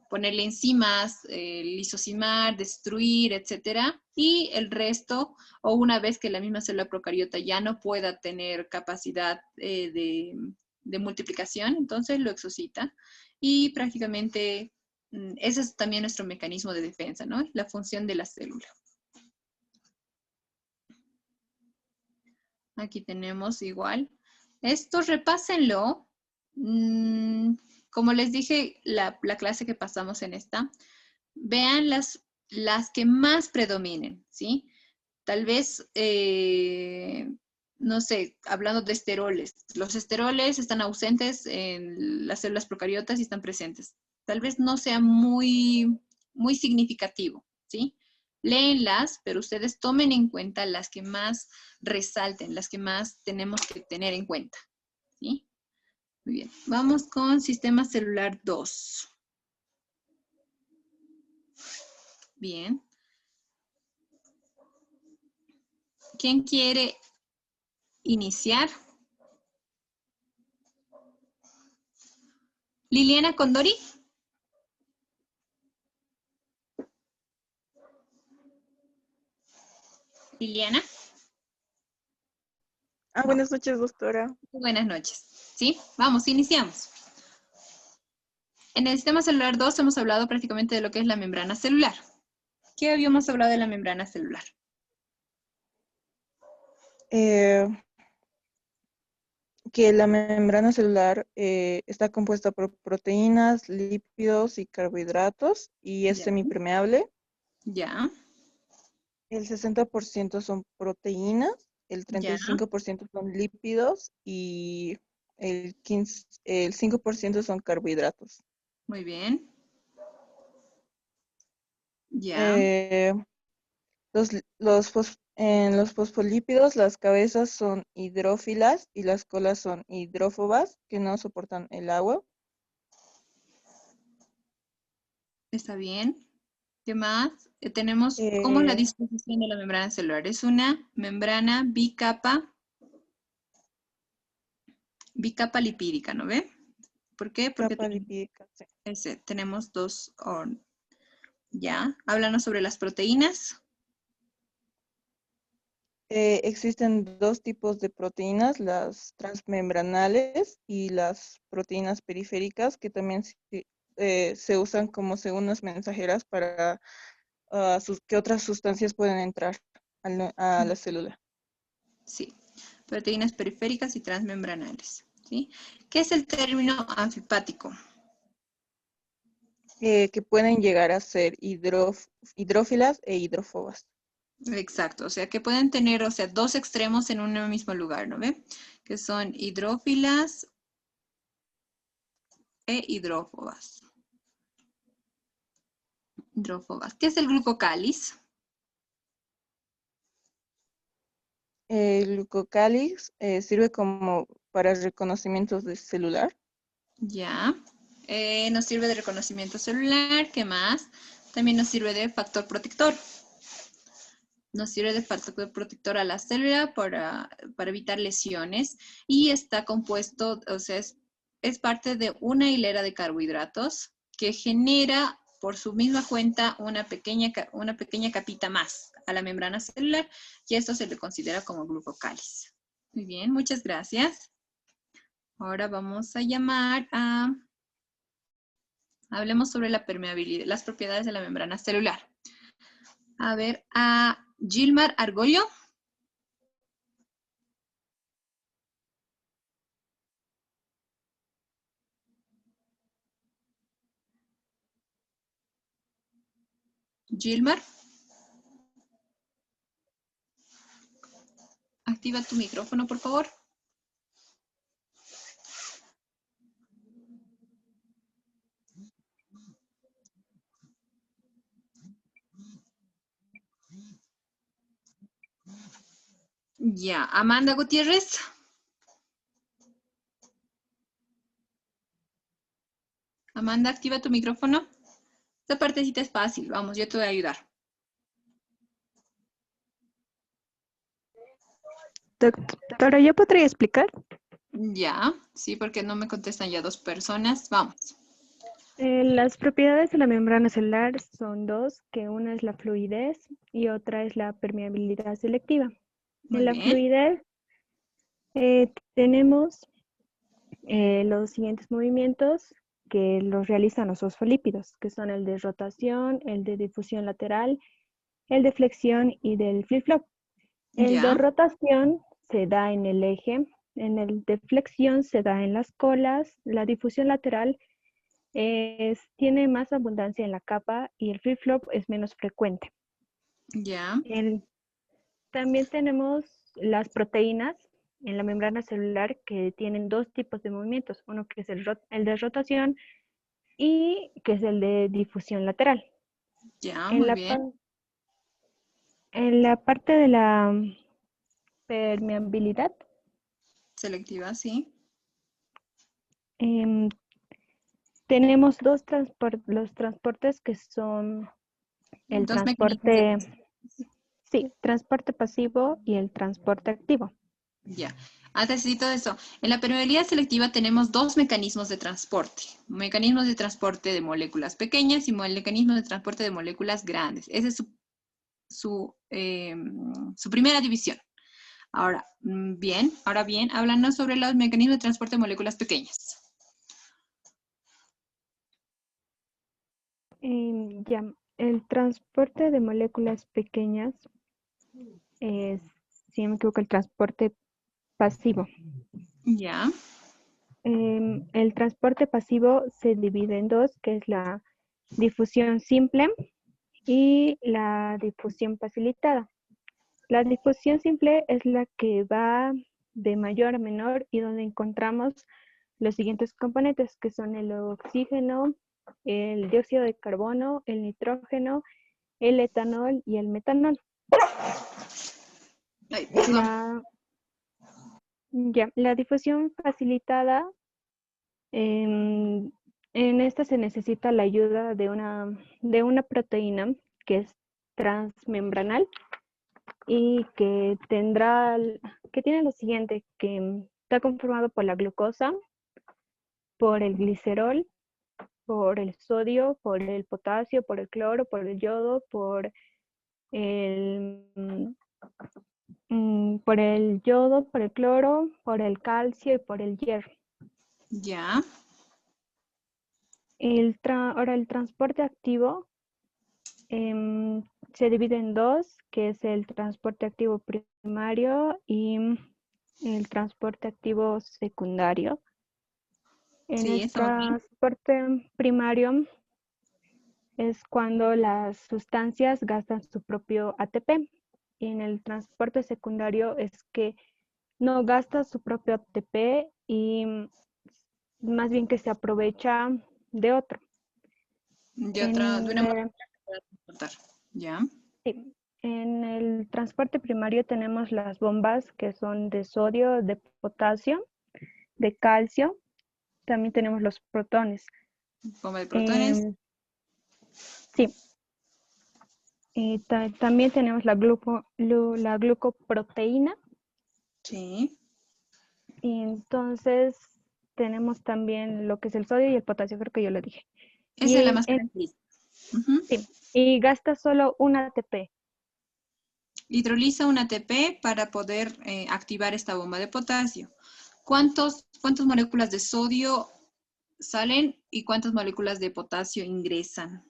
ponerle enzimas, lisosimar, destruir, etcétera, y el resto, o una vez que la misma célula procariota ya no pueda tener capacidad de multiplicación, entonces lo exocita y prácticamente ese es también nuestro mecanismo de defensa, ¿no? La función de la célula. Aquí tenemos igual. Esto repásenlo. Como les dije, la clase que pasamos en esta, vean las que más predominen, ¿sí? Tal vez, no sé, hablando de esteroles. Los esteroles están ausentes en las células procariotas y están presentes. Tal vez no sea muy significativo, ¿sí? Léenlas, pero ustedes tomen en cuenta las que más resalten, las que más tenemos que tener en cuenta, ¿sí? Muy bien. Vamos con sistema celular 2. Bien. ¿Quién quiere iniciar? Liliana Condori. Liliana. Buenas noches, doctora. Buenas noches. ¿Sí? Vamos, iniciamos. En el sistema celular 2 hemos hablado prácticamente de lo que es la membrana celular. ¿Qué habíamos hablado de la membrana celular? Que la membrana celular está compuesta por proteínas, lípidos y carbohidratos y es Ya. semipermeable. Ya, El 60% son proteínas, el ya, 35% son lípidos y el 5% son carbohidratos. muy bien. Ya, Eh, en los fosfolípidos, las cabezas son hidrófilas y las colas son hidrófobas, que no soportan el agua. está bien. ¿Qué más? Tenemos, ¿cómo es la disposición de la membrana celular? Es una membrana bicapa lipídica, ¿no ve? ¿Por qué? Porque Capa lipídica, sí. tenemos dos. Ya, háblanos sobre las proteínas. Existen dos tipos de proteínas, las transmembranales y las proteínas periféricas, que también se usan como segundas mensajeras para que otras sustancias pueden entrar a la célula. Sí, proteínas periféricas y transmembranales. ¿Sí? ¿Qué es el término anfipático? Que pueden llegar a ser hidrófilas e hidrófobas. Exacto, o sea que pueden tener, o sea, dos extremos en un mismo lugar, ¿no ve? Que son hidrófilas e hidrófobas. ¿Qué es el glucocáliz? El glucocáliz sirve como para reconocimiento de celular. Ya. Nos sirve de reconocimiento celular. ¿Qué más? También nos sirve de factor protector. Nos sirve de factor protector a la célula para evitar lesiones. Y está compuesto, o sea, es parte de una hilera de carbohidratos que genera por su misma cuenta una pequeña capita más a la membrana celular, y esto se le considera como glucocáliz. Muy bien, muchas gracias. Ahora vamos a llamar a... Hablemos sobre la permeabilidad, las propiedades de la membrana celular. A ver, a Gilmar Argollo. Gilmar. Activa tu micrófono, por favor. Ya, Amanda Gutiérrez. Amanda, activa tu micrófono. Esta partecita es fácil, vamos, yo te voy a ayudar. Doctora, ¿yo podría explicar? Ya, sí, porque no me contestan ya dos personas. Vamos. Las propiedades de la membrana celular son dos, que una es la fluidez y otra es la permeabilidad selectiva. Muy En la bien. fluidez tenemos los siguientes movimientos que los realizan los fosfolípidos, que son el de rotación, el de difusión lateral, el de flexión y del flip-flop. El de Ya. rotación se da en el eje, en el de flexión se da en las colas, la difusión lateral tiene más abundancia en la capa y el flip-flop es menos frecuente. Ya. También tenemos las proteínas en la membrana celular que tienen dos tipos de movimientos, uno que es el de rotación y que es el de difusión lateral. Ya, En muy la, bien. en la parte de la permeabilidad, Selectiva, sí. tenemos los transportes que son el Dos mecanismos de transporte pasivo y el transporte activo. Ya. Antesito de eso, en la permeabilidad selectiva tenemos dos mecanismos de transporte. Mecanismos de transporte de moléculas pequeñas y mecanismos de transporte de moléculas grandes. Esa es su primera división. Ahora bien, háblanos sobre los mecanismos de transporte de moléculas pequeñas. Ya, el transporte de moléculas pequeñas es, si no me equivoco, el transporte pasivo. Ya. El transporte pasivo se divide en dos, que es la difusión simple y la difusión facilitada. La difusión simple es la que va de mayor a menor y donde encontramos los siguientes componentes, que son el oxígeno, el dióxido de carbono, el nitrógeno, el etanol y el metanol. La difusión facilitada, en esta se necesita la ayuda de una proteína que es transmembranal y que tiene lo siguiente, que está conformado por la glucosa, por el glicerol, por el sodio, por el potasio, por el cloro, por el yodo, por el cloro, por el calcio y por el hierro. Ya. Ahora el transporte activo se divide en dos, que es el transporte activo primario y el transporte activo secundario. En el transporte primario es cuando las sustancias gastan su propio ATP. Y en el transporte secundario es que no gasta su propio ATP y más bien que se aprovecha de otro. De una molécula que pueda transportar. Ya. Sí. En el transporte primario tenemos las bombas que son de sodio, de potasio, de calcio. También tenemos los protones. Bomba de protones. Sí. Y también tenemos la glucoproteína. Sí. Y entonces tenemos también lo que es el sodio y el potasio, creo que yo lo dije. Esa es la más característica. Sí. Y gasta solo un ATP. Hidroliza un ATP para poder activar esta bomba de potasio. ¿Cuántas moléculas de sodio salen y cuántas moléculas de potasio ingresan?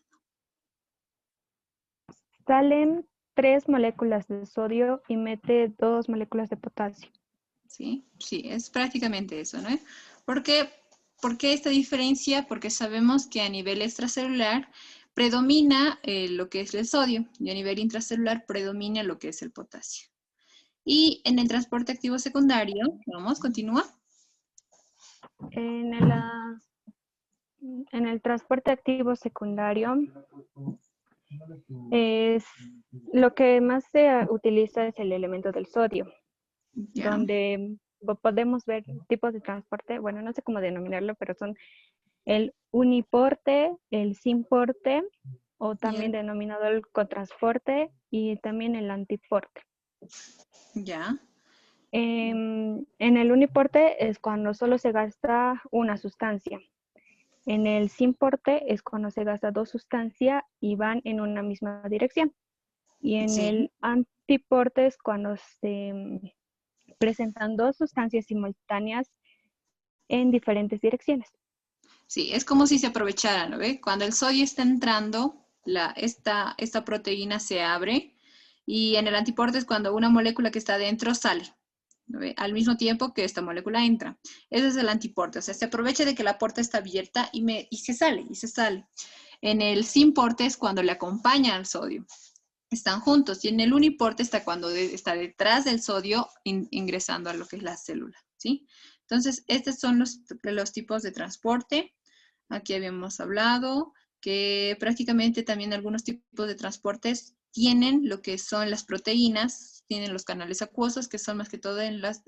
Salen 3 moléculas de sodio y mete 2 moléculas de potasio. Sí, es prácticamente eso, ¿no? ¿Por qué esta diferencia? Porque sabemos que a nivel extracelular predomina lo que es el sodio y a nivel intracelular predomina lo que es el potasio. Y en el transporte activo secundario, continúa. En el transporte activo secundario, lo que más se utiliza es el elemento del sodio, donde podemos ver tipos de transporte, bueno, no sé cómo denominarlo, pero son el uniporte, el simporte, o también denominado el cotransporte, y también el antiporte. Ya. En el uniporte es cuando solo se gasta una sustancia. En el simporte es cuando se gasta 2 sustancias y van en una misma dirección. Y en el antiporte es cuando se presentan 2 sustancias simultáneas en diferentes direcciones. Sí, es como si se aprovecharan, ¿no ve? Cuando el sodio está entrando, esta proteína se abre y en el antiporte es cuando una molécula que está adentro sale. ¿no ve? Al mismo tiempo que esta molécula entra. Ese es el antiporte, o sea, se aprovecha de que la porta está abierta y se sale. En el sin porte es cuando le acompaña al sodio. Están juntos. Y en el uniporte está cuando está detrás del sodio ingresando a lo que es la célula, ¿sí? Entonces, estos son los tipos de transporte. Aquí habíamos hablado que prácticamente también algunos tipos de transportes tienen lo que son las proteínas, tienen los canales acuosos, que son más que todo en los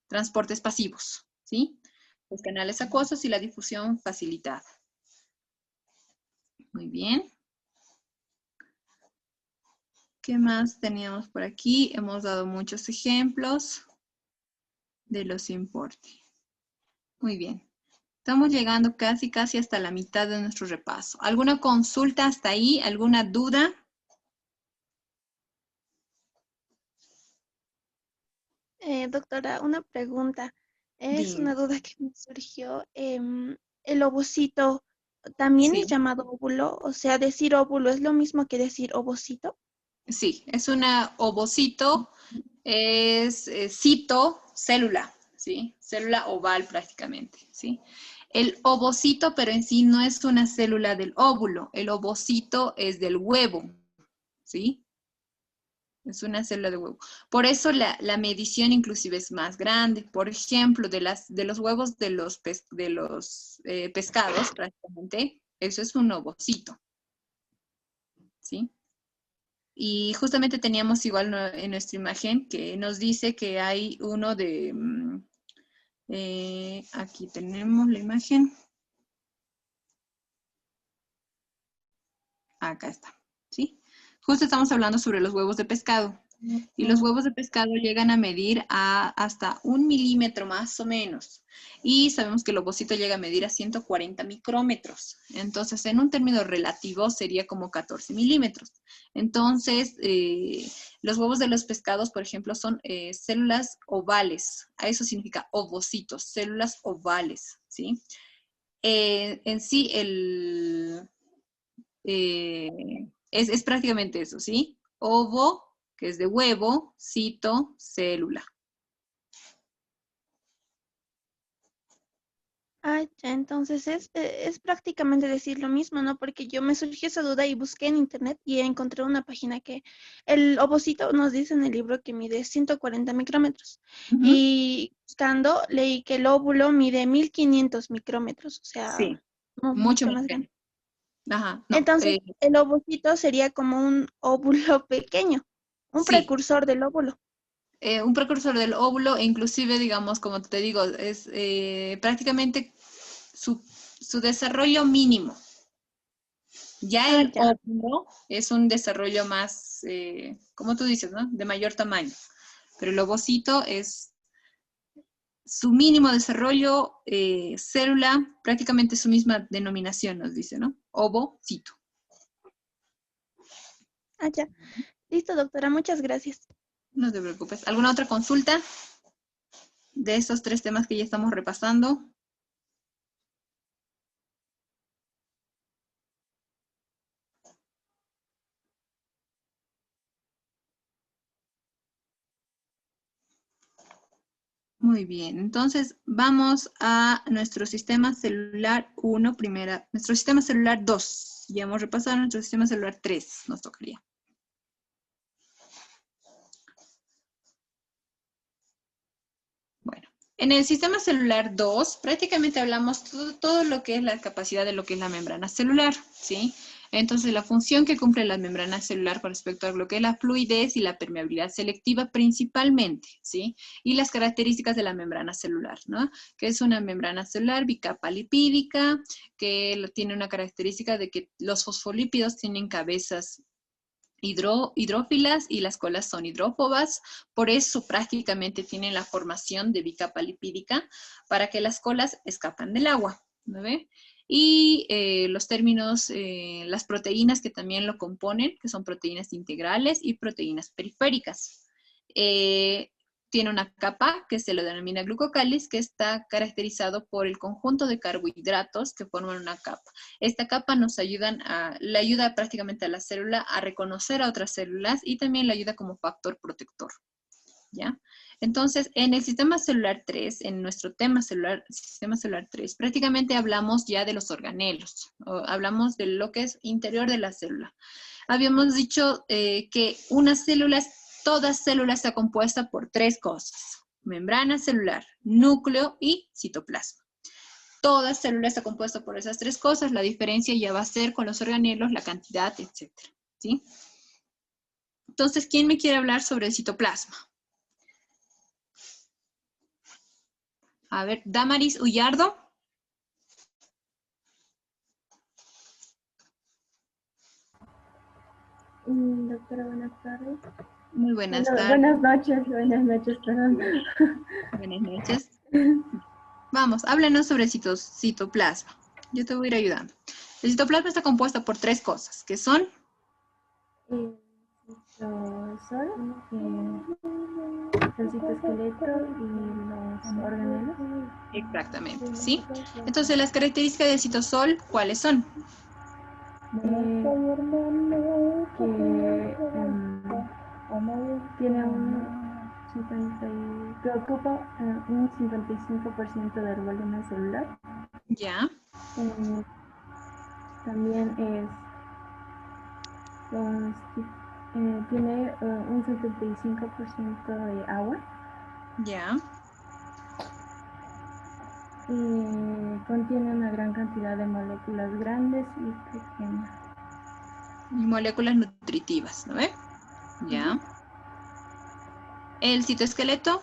transportes pasivos, ¿sí? Los canales acuosos y la difusión facilitada. Muy bien. ¿Qué más teníamos por aquí? Hemos dado muchos ejemplos de los importes. Muy bien. Estamos llegando casi hasta la mitad de nuestro repaso. ¿Alguna consulta hasta ahí? ¿Alguna duda? Doctora, una pregunta. Es Dime. una duda que me surgió. ¿El ovocito también es Sí. llamado óvulo? O sea, decir óvulo es lo mismo que decir ovocito. Sí, es una ovocito, es cito, célula, ¿sí? Célula oval prácticamente, ¿sí? El ovocito, pero en sí no es una célula del óvulo, el ovocito es del huevo, ¿sí? Es una célula de huevo. Por eso la medición inclusive es más grande. Por ejemplo, de los huevos de los pescados, prácticamente, eso es un ovocito, ¿sí? Y justamente teníamos igual en nuestra imagen que nos dice que hay uno de... aquí tenemos la imagen. Acá está, ¿sí? Justo estamos hablando sobre los huevos de pescado. Y los huevos de pescado llegan a medir hasta 1 milímetro más o menos. Y sabemos que el ovocito llega a medir a 140 micrómetros. Entonces, en un término relativo sería como 14 milímetros. Entonces, los huevos de los pescados, por ejemplo, son células ovales. A eso significa ovocitos, células ovales, ¿sí? En sí, es prácticamente eso, ¿sí? Ovo, que es de huevo, cito, célula. Ah, ya, entonces es prácticamente decir lo mismo, ¿no? Porque yo me surgió esa duda y busqué en internet y encontré una página que el ovocito nos dice en el libro que mide 140 micrómetros. Y buscando leí que el óvulo mide 1500 micrómetros, o sea, Sí, mucho mucho más más grande. grande. Ajá, no. Entonces, el ovocito sería como un óvulo pequeño, un Sí. precursor del óvulo. Un precursor del óvulo, e inclusive, digamos, como te digo, es prácticamente su desarrollo mínimo. Ya el óvulo es un desarrollo más, como tú dices, ¿no? De mayor tamaño. Pero el ovocito es su mínimo desarrollo, célula, prácticamente su misma denominación nos dice, ¿no? Ovocito. Ah, ya. Listo, doctora, muchas gracias. No te preocupes. ¿Alguna otra consulta de estos 3 temas que ya estamos repasando? Muy bien, entonces vamos a nuestro sistema celular 1, nuestro sistema celular 2. Ya hemos repasado nuestro sistema celular 3, nos tocaría. Bueno, en el sistema celular 2 prácticamente hablamos todo lo que es la capacidad de lo que es la membrana celular, ¿sí? Entonces, la función que cumple la membrana celular con respecto a lo que es la fluidez y la permeabilidad selectiva principalmente, ¿sí? Y las características de la membrana celular, ¿no? Que es una membrana celular bicapa lipídica, que tiene una característica de que los fosfolípidos tienen cabezas hidrófilas y las colas son hidrófobas, por eso prácticamente tienen la formación de bicapa lipídica para que las colas escapan del agua, ¿no ve? Y los términos, las proteínas que también lo componen, que son proteínas integrales y proteínas periféricas. Tiene una capa que se lo denomina glucocáliz, que está caracterizado por el conjunto de carbohidratos que forman una capa. Esta capa le ayuda prácticamente a la célula a reconocer a otras células y también le ayuda como factor protector. ¿ya? Entonces, en el sistema celular 3, en nuestro tema celular, sistema celular 3, prácticamente hablamos ya de los organelos, hablamos de lo que es interior de la célula. Habíamos dicho que toda célula está compuesta por 3 cosas: membrana celular, núcleo y citoplasma. Toda célula está compuesta por esas 3 cosas, la diferencia ya va a ser con los organelos, la cantidad, etc. ¿Sí? Entonces, ¿quién me quiere hablar sobre el citoplasma? A ver, Damaris Ullardo. Doctora, buenas tardes. Muy buenas tardes. Buenas noches, perdón. Buenas noches. Vamos, háblanos sobre el citoplasma. Yo te voy a ir ayudando. El citoplasma está compuesto por 3 cosas, que son... El citoesqueleto y los organelos. Exactamente, ¿sí? Entonces, las características del citosol, ¿cuáles son? Tiene que ocupa un 55% del volumen celular. Ya. También tiene un 75% de agua. Ya. Y contiene una gran cantidad de moléculas grandes y pequeñas. Y moléculas nutritivas, ¿no ve? Ya. ¿El citoesqueleto?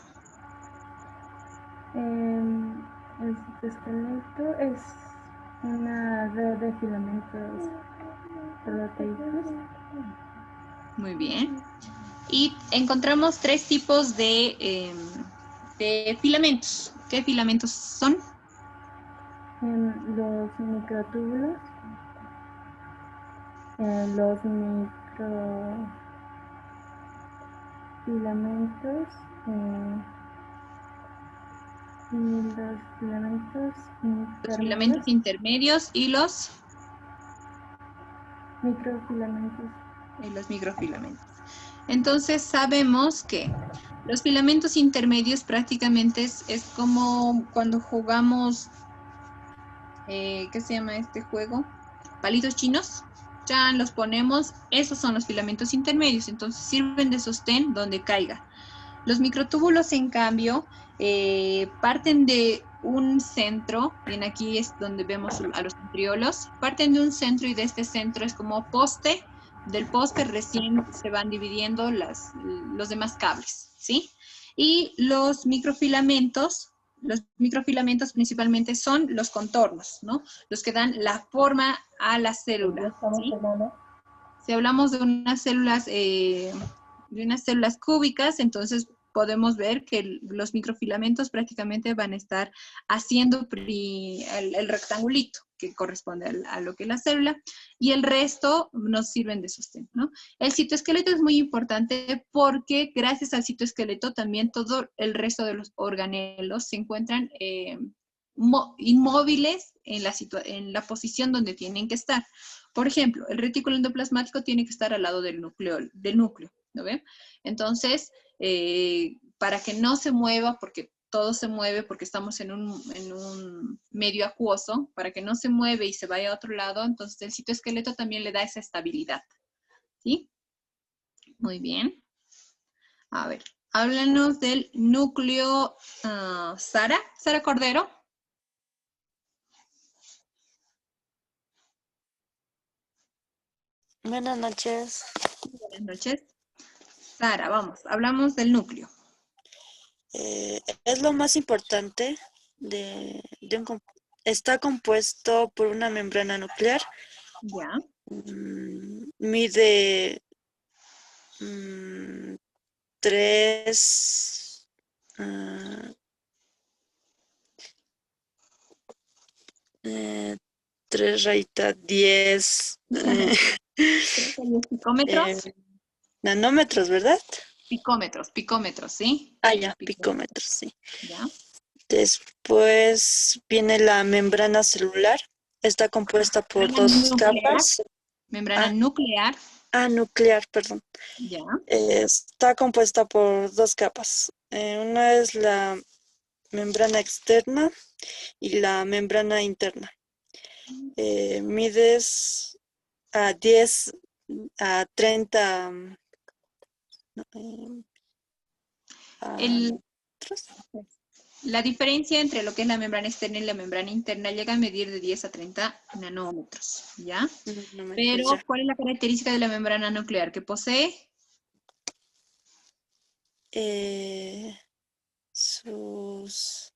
El citoesqueleto es una red de filamentos proteicos. Muy bien. Y encontramos 3 tipos de filamentos. ¿Qué filamentos son? Los microtúbulos, los microfilamentos y los filamentos intermedios y los microfilamentos. Y los microfilamentos. Entonces sabemos que los filamentos intermedios prácticamente es como cuando jugamos, ¿qué se llama este juego? Palitos chinos. Ya los ponemos, esos son los filamentos intermedios, entonces sirven de sostén donde caiga. Los microtúbulos, en cambio, parten de un centro, bien, aquí es donde vemos a los centriolos, parten de un centro y de este centro es como poste, del poste recién se van dividiendo los demás cables, ¿sí? Y los microfilamentos principalmente son los contornos, ¿no? Los que dan la forma a la célula, ¿sí? Si hablamos de unas células cúbicas, entonces podemos ver que los microfilamentos prácticamente van a estar haciendo el rectangulito que corresponde a lo que es la célula, y el resto nos sirven de sostén, ¿no? El citoesqueleto es muy importante porque gracias al citoesqueleto también todo el resto de los organelos se encuentran inmóviles en la posición donde tienen que estar. Por ejemplo, el retículo endoplasmático tiene que estar al lado del núcleo, ¿no ven? Entonces, para que no se mueva, porque todo se mueve, porque estamos en un medio acuoso, para que no se mueve y se vaya a otro lado, entonces el citoesqueleto también le da esa estabilidad, ¿sí? Muy bien. A ver, háblanos del núcleo, Sara Cordero. Buenas noches. Buenas noches. Sara, vamos, hablamos del núcleo. Es lo más importante está compuesto por una membrana nuclear. Ya. Mide 3 rayita 10 picómetros. Nanómetros, ¿verdad? Picómetros, ¿sí? Ah, ya, picómetros, sí. Ya. Después viene la membrana celular. Está compuesta por 2 capas. Membrana nuclear. Nuclear, perdón. Ya. Está compuesta por dos capas. Una es la membrana externa y la membrana interna. Mides a 10 a 30 La diferencia entre lo que es la membrana externa y la membrana interna llega a medir de 10 a 30 nanómetros, ¿ya? Pero, ¿cuál es la característica de la membrana nuclear? ¿Que posee? Sus...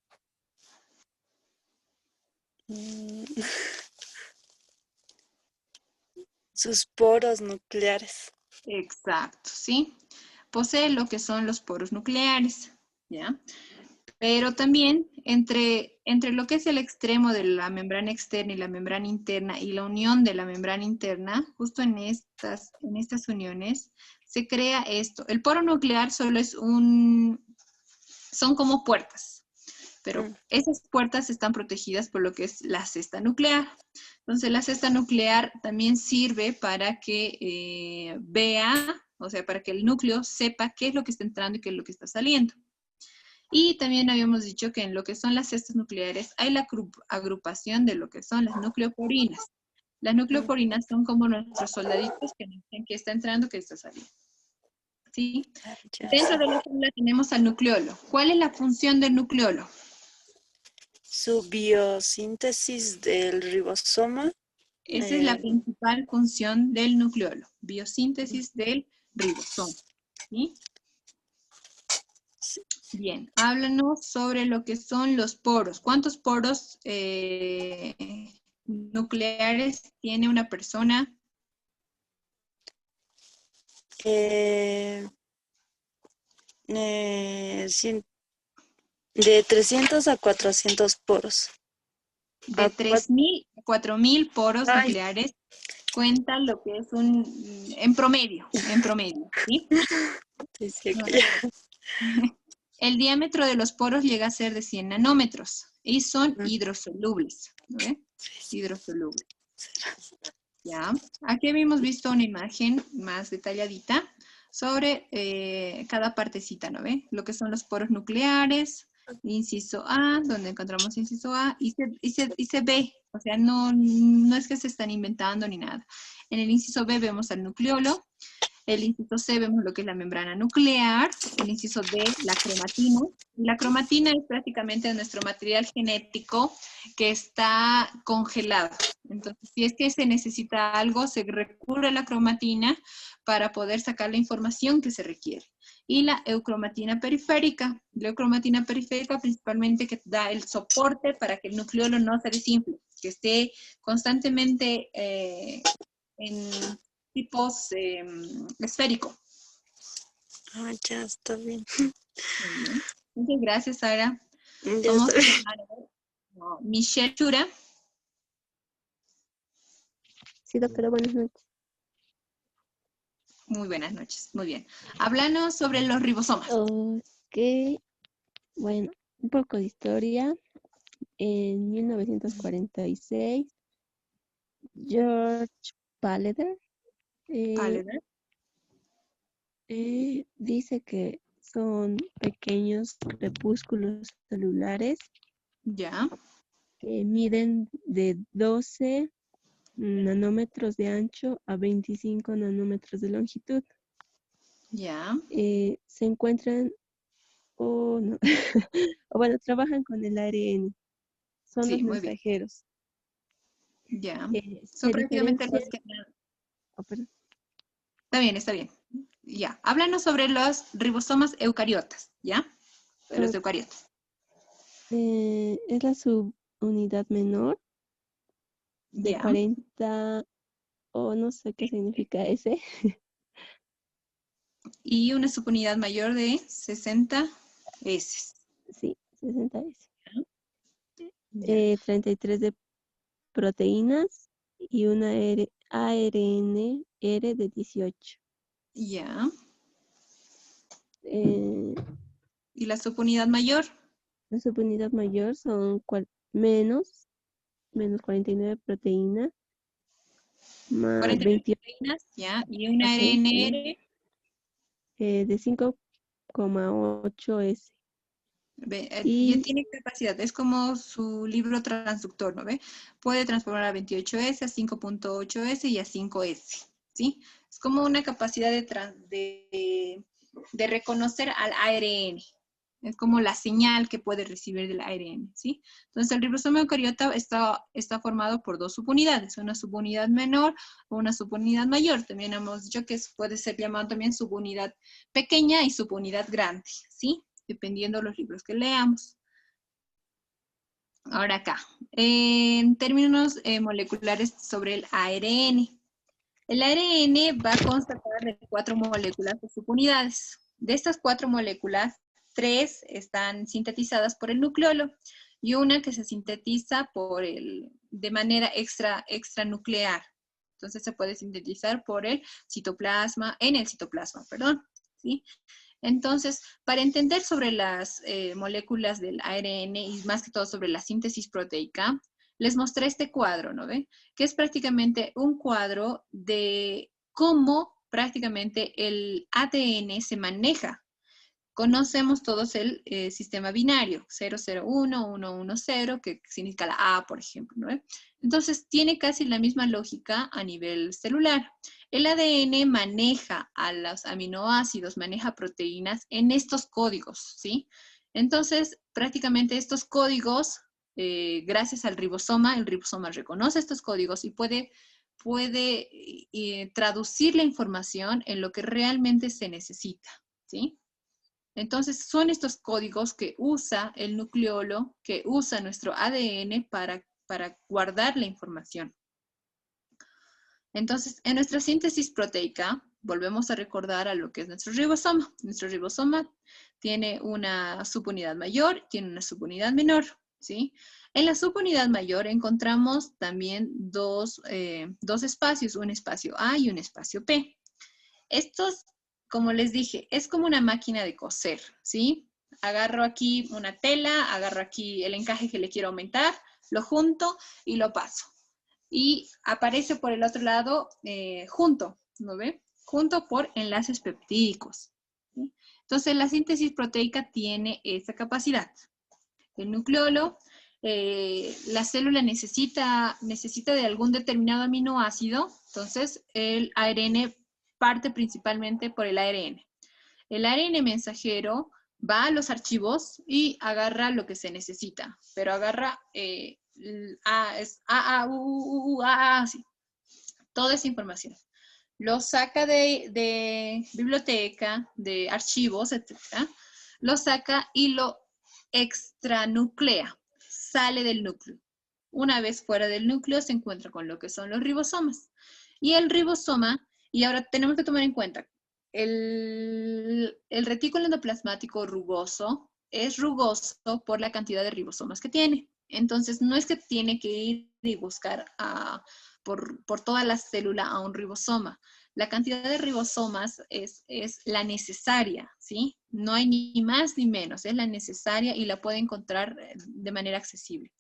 sus poros nucleares. Exacto, ¿sí? Posee lo que son los poros nucleares, ¿ya? Pero también entre lo que es el extremo de la membrana externa y la membrana interna y la unión de la membrana interna, justo en estas uniones, se crea esto. El poro nuclear solo es son como puertas, pero esas puertas están protegidas por lo que es la cesta nuclear. Entonces la cesta nuclear también sirve para que vea, o sea, para que el núcleo sepa qué es lo que está entrando y qué es lo que está saliendo. Y también habíamos dicho que en lo que son las cestas nucleares hay la agrupación de lo que son las nucleoporinas. Las nucleoporinas son como nuestros soldaditos que nos dicen qué está entrando, qué está saliendo. ¿Sí? Dentro de la célula tenemos al nucleolo. ¿Cuál es la función del nucleolo? Su biosíntesis del ribosoma. Esa es la principal función del nucleolo. Biosíntesis del ribosoma. ¿Sí? Bien, háblanos sobre lo que son los poros. ¿Cuántos poros nucleares tiene una persona? De 300 a 400 poros. De 3.000 a 4.000 poros nucleares cuenta lo que es en promedio, ¿sí? El diámetro de los poros llega a ser de 100 nanómetros y son hidrosolubles, ¿no ve? Hidrosolubles. Ya, aquí habíamos visto una imagen más detalladita sobre cada partecita, ¿no ve? Lo que son los poros nucleares, inciso A, donde encontramos inciso A, y se ve, o sea, no es que se están inventando ni nada. En el inciso B vemos al nucleolo, el inciso C vemos lo que es la membrana nuclear, el inciso D, la cromatina. La cromatina es prácticamente nuestro material genético que está congelado. Entonces, si es que se necesita algo, se recurre a la cromatina para poder sacar la información que se requiere. Y la eucromatina periférica. La eucromatina periférica principalmente que da el soporte para que el nucleolo no se desinfle, que esté constantemente en tipos esférico. Ya está bien. Muy bien. Muchas gracias, Sara. Vamos a llamar a Michelle Chura. Sí, doctora, buenas noches. Muy buenas noches, muy bien. Háblanos sobre los ribosomas. Ok, bueno, un poco de historia. En 1946, George Paleder dice que son pequeños crepúsculos celulares que miden de 12 nanómetros de ancho a 25 nanómetros de longitud. Se encuentran o bueno, trabajan con el ARN. Son los mensajeros. Son prácticamente los que... Está bien. Ya. Háblanos sobre los ribosomas eucariotas, ¿ya? De los eucariotas. Es la subunidad menor de 40, o no sé qué significa ese. Y una subunidad mayor de 60 S. Sí, 60 S. 33 de proteínas y una ARN R de 18. Ya. ¿Y la subunidad mayor? La subunidad mayor son menos 49 proteínas más 49 28. proteínas, ¿ya? Y una Ok, RNR de 5,8 S. ya Y tiene capacidad, es como su libro transductor, ¿no ve? Puede transformar a 28S, a 5.8S y a 5S, ¿sí? Es como una capacidad de reconocer al ARN. Es como la señal que puede recibir del ARN, ¿sí? Entonces, el ribosoma eucariota está formado por dos subunidades, una subunidad menor o una subunidad mayor. También hemos dicho que puede ser llamado también subunidad pequeña y subunidad grande, ¿sí? Dependiendo de los libros que leamos. Ahora acá, en términos moleculares sobre el ARN. El ARN va a constar de 4 moléculas o subunidades. De estas 4 moléculas, 3 están sintetizadas por el nucleolo y una que se sintetiza de manera extranuclear. Entonces se puede sintetizar por el citoplasma, perdón, ¿sí? Entonces, para entender sobre las moléculas del ARN y más que todo sobre la síntesis proteica, les mostré este cuadro, ¿no ve? Que es prácticamente un cuadro de cómo prácticamente el ADN se maneja. Conocemos todos el sistema binario, 001, 110, que significa la A, por ejemplo, ¿no? Entonces, tiene casi la misma lógica a nivel celular. El ADN maneja a los aminoácidos, maneja proteínas en estos códigos, ¿sí? Entonces, prácticamente estos códigos, gracias al ribosoma, el ribosoma reconoce estos códigos y puede traducir la información en lo que realmente se necesita, ¿sí? Entonces, son estos códigos que usa el nucleolo, que usa nuestro ADN para guardar la información. Entonces, en nuestra síntesis proteica, volvemos a recordar a lo que es nuestro ribosoma. Nuestro ribosoma tiene una subunidad mayor, tiene una subunidad menor, ¿sí? En la subunidad mayor encontramos también dos espacios, un espacio A y un espacio P. Estos, como les dije, es como una máquina de coser, ¿sí? Agarro aquí una tela, agarro aquí el encaje que le quiero aumentar, lo junto y lo paso. Y aparece por el otro lado junto, ¿no ve? Junto por enlaces peptídicos, ¿sí? Entonces, la síntesis proteica tiene esa capacidad. El nucleolo, la célula necesita de algún determinado aminoácido, entonces el ARN parte principalmente por el ARN. El ARN mensajero va a los archivos y agarra lo que se necesita, pero agarra así, toda esa información. Lo saca de biblioteca, de archivos, etc. Lo saca y lo extranuclea, sale del núcleo. Una vez fuera del núcleo se encuentra con lo que son los ribosomas. Y el ribosoma, y ahora tenemos que tomar en cuenta, el retículo endoplasmático rugoso es rugoso por la cantidad de ribosomas que tiene. Entonces, no es que tiene que ir y buscar por toda la célula a un ribosoma. La cantidad de ribosomas es la necesaria, ¿sí? No hay ni más ni menos, es la necesaria y la puede encontrar de manera accesible.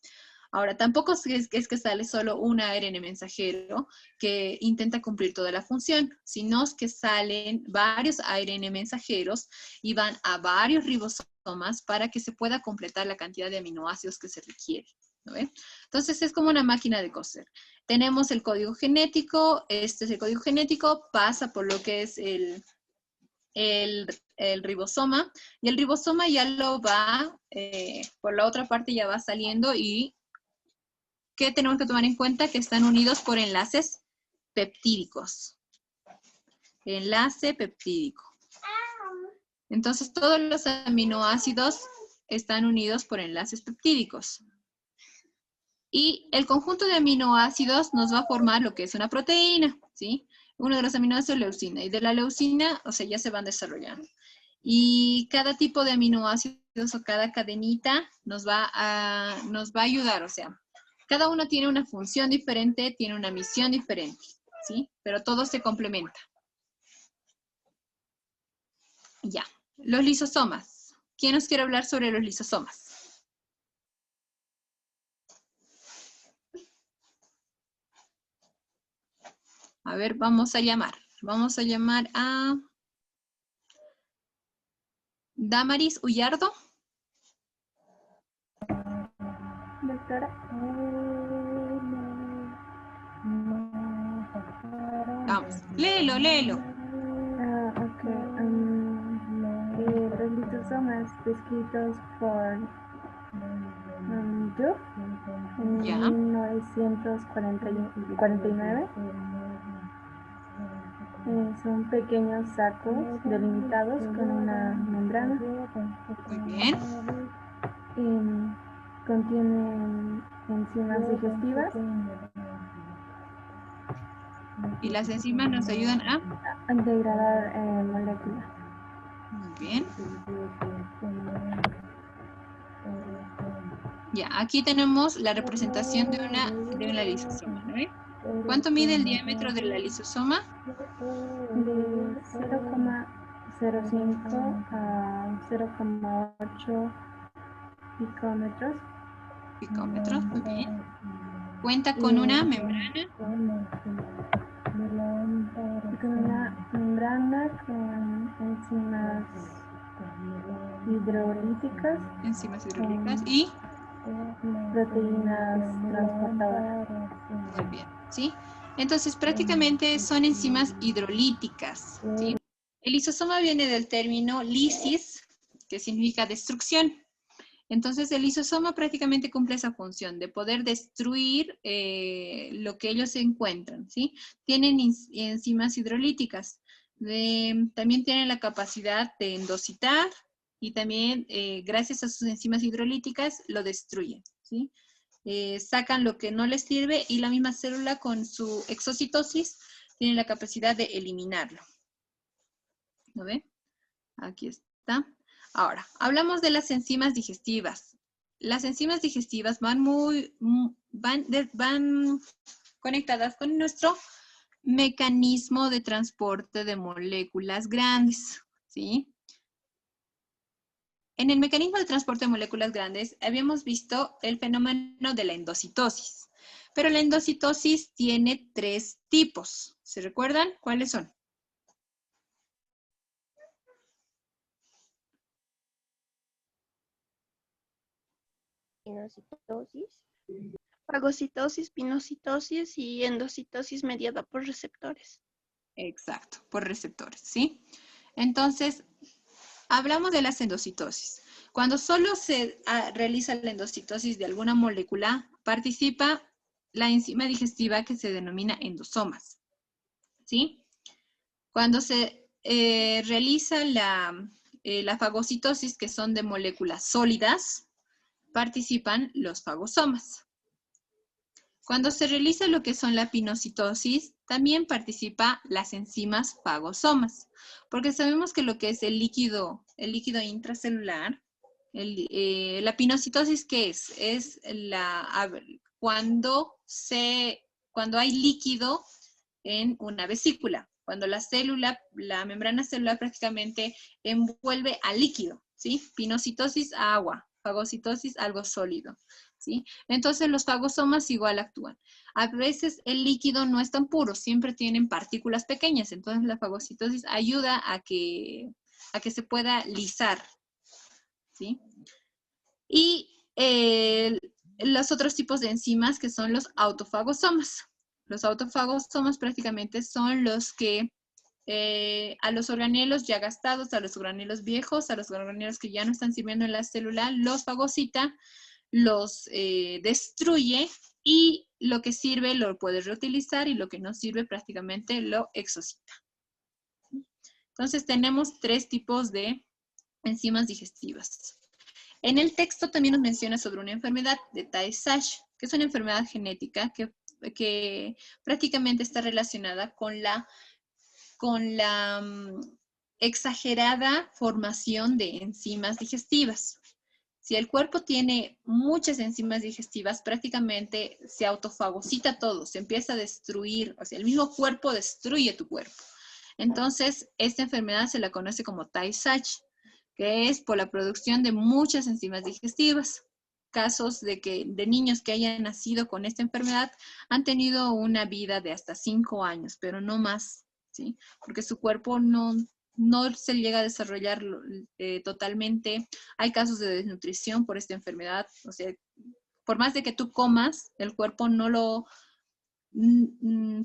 Ahora, tampoco es que sale solo un ARN mensajero que intenta cumplir toda la función, sino que salen varios ARN mensajeros y van a varios ribosomas para que se pueda completar la cantidad de aminoácidos que se requiere, ¿no ve? Entonces, es como una máquina de coser. Tenemos el código genético, este es el código genético, pasa por lo que es el ribosoma, y el ribosoma ya lo va, por la otra parte ya va saliendo y ¿qué tenemos que tomar en cuenta? Que están unidos por enlaces peptídicos. Enlace peptídico. Entonces, todos los aminoácidos están unidos por enlaces peptídicos. Y el conjunto de aminoácidos nos va a formar lo que es una proteína, ¿sí? Uno de los aminoácidos es leucina. Y de la leucina, o sea, ya se van desarrollando. Y cada tipo de aminoácidos o cada cadenita nos va a ayudar, o sea, cada uno tiene una función diferente, tiene una misión diferente, ¿sí? Pero todo se complementa. Ya. Los lisosomas. ¿Quién nos quiere hablar sobre los lisosomas? A ver, vamos a llamar. Vamos a llamar a Damaris Ullardo. Doctora. Vamos, léelo, léelo. Ok. Los lisosomas descritos por Duff en Ya. 1949 son pequeños sacos delimitados con una membrana. Muy bien. Contienen enzimas digestivas. Y las enzimas nos ayudan a Degradar moléculas. Muy bien. Ya, aquí tenemos la representación de una lisosoma, ¿no? ¿Cuánto mide el diámetro de la lisosoma? De 0,05 a 0,8 picómetros. Picómetros, muy bien. Cuenta con una membrana. Con una membrana con enzimas hidrolíticas. Enzimas hidrolíticas y proteínas transportadoras. muy bien, ¿sí? Entonces, prácticamente son enzimas hidrolíticas, ¿sí? El lisosoma viene del término lisis, que significa destrucción. Entonces, el lisosoma prácticamente cumple esa función de poder destruir lo que ellos encuentran, ¿sí? Tienen enzimas hidrolíticas. También tienen la capacidad de endocitar y también, gracias a sus enzimas hidrolíticas, lo destruyen, ¿sí? Sacan lo que no les sirve y la misma célula con su exocitosis tiene la capacidad de eliminarlo. ¿Lo ven? Aquí está. Ahora, hablamos de las enzimas digestivas. Las enzimas digestivas van conectadas con nuestro mecanismo de transporte de moléculas grandes, ¿sí? En el mecanismo de transporte de moléculas grandes habíamos visto el fenómeno de la endocitosis, pero la endocitosis tiene 3 tipos. ¿Se recuerdan? ¿Cuáles son? Pinocitosis. Fagocitosis, pinocitosis y endocitosis mediada por receptores. Exacto, por receptores, ¿sí? Entonces, hablamos de las endocitosis. Cuando solo se realiza la endocitosis de alguna molécula, participa la enzima digestiva que se denomina endosomas, ¿sí? Cuando se realiza la fagocitosis, que son de moléculas sólidas, participan los fagosomas. Cuando se realiza lo que son la pinocitosis, también participa las enzimas fagosomas, porque sabemos que lo que es el líquido intracelular, la pinocitosis, ¿qué es? Es cuando hay líquido en una vesícula, cuando la membrana celular prácticamente envuelve al líquido, ¿sí? Pinocitosis a agua, fagocitosis algo sólido, ¿sí? Entonces los fagosomas igual actúan. A veces el líquido no es tan puro, siempre tienen partículas pequeñas, entonces la fagocitosis ayuda a que se pueda lisar, ¿sí? Y los otros tipos de enzimas que son los autofagosomas. Los autofagosomas prácticamente son los que a los organelos ya gastados, a los organelos viejos, a los organelos que ya no están sirviendo en la célula, los fagocita, los destruye y lo que sirve lo puede reutilizar y lo que no sirve prácticamente lo exocita. Entonces tenemos 3 tipos de enzimas digestivas. En el texto también nos menciona sobre una enfermedad de Tay-Sachs, que es una enfermedad genética que prácticamente está relacionada con la exagerada formación de enzimas digestivas. Si el cuerpo tiene muchas enzimas digestivas, prácticamente se autofagocita todo, se empieza a destruir, o sea, el mismo cuerpo destruye tu cuerpo. Entonces, esta enfermedad se la conoce como Tay-Sachs, que es por la producción de muchas enzimas digestivas. casos de niños que hayan nacido con esta enfermedad han tenido una vida de hasta 5 años, pero no más, ¿sí? Porque su cuerpo no se llega a desarrollar totalmente. Hay casos de desnutrición por esta enfermedad, o sea, por más de que tú comas, el cuerpo no lo,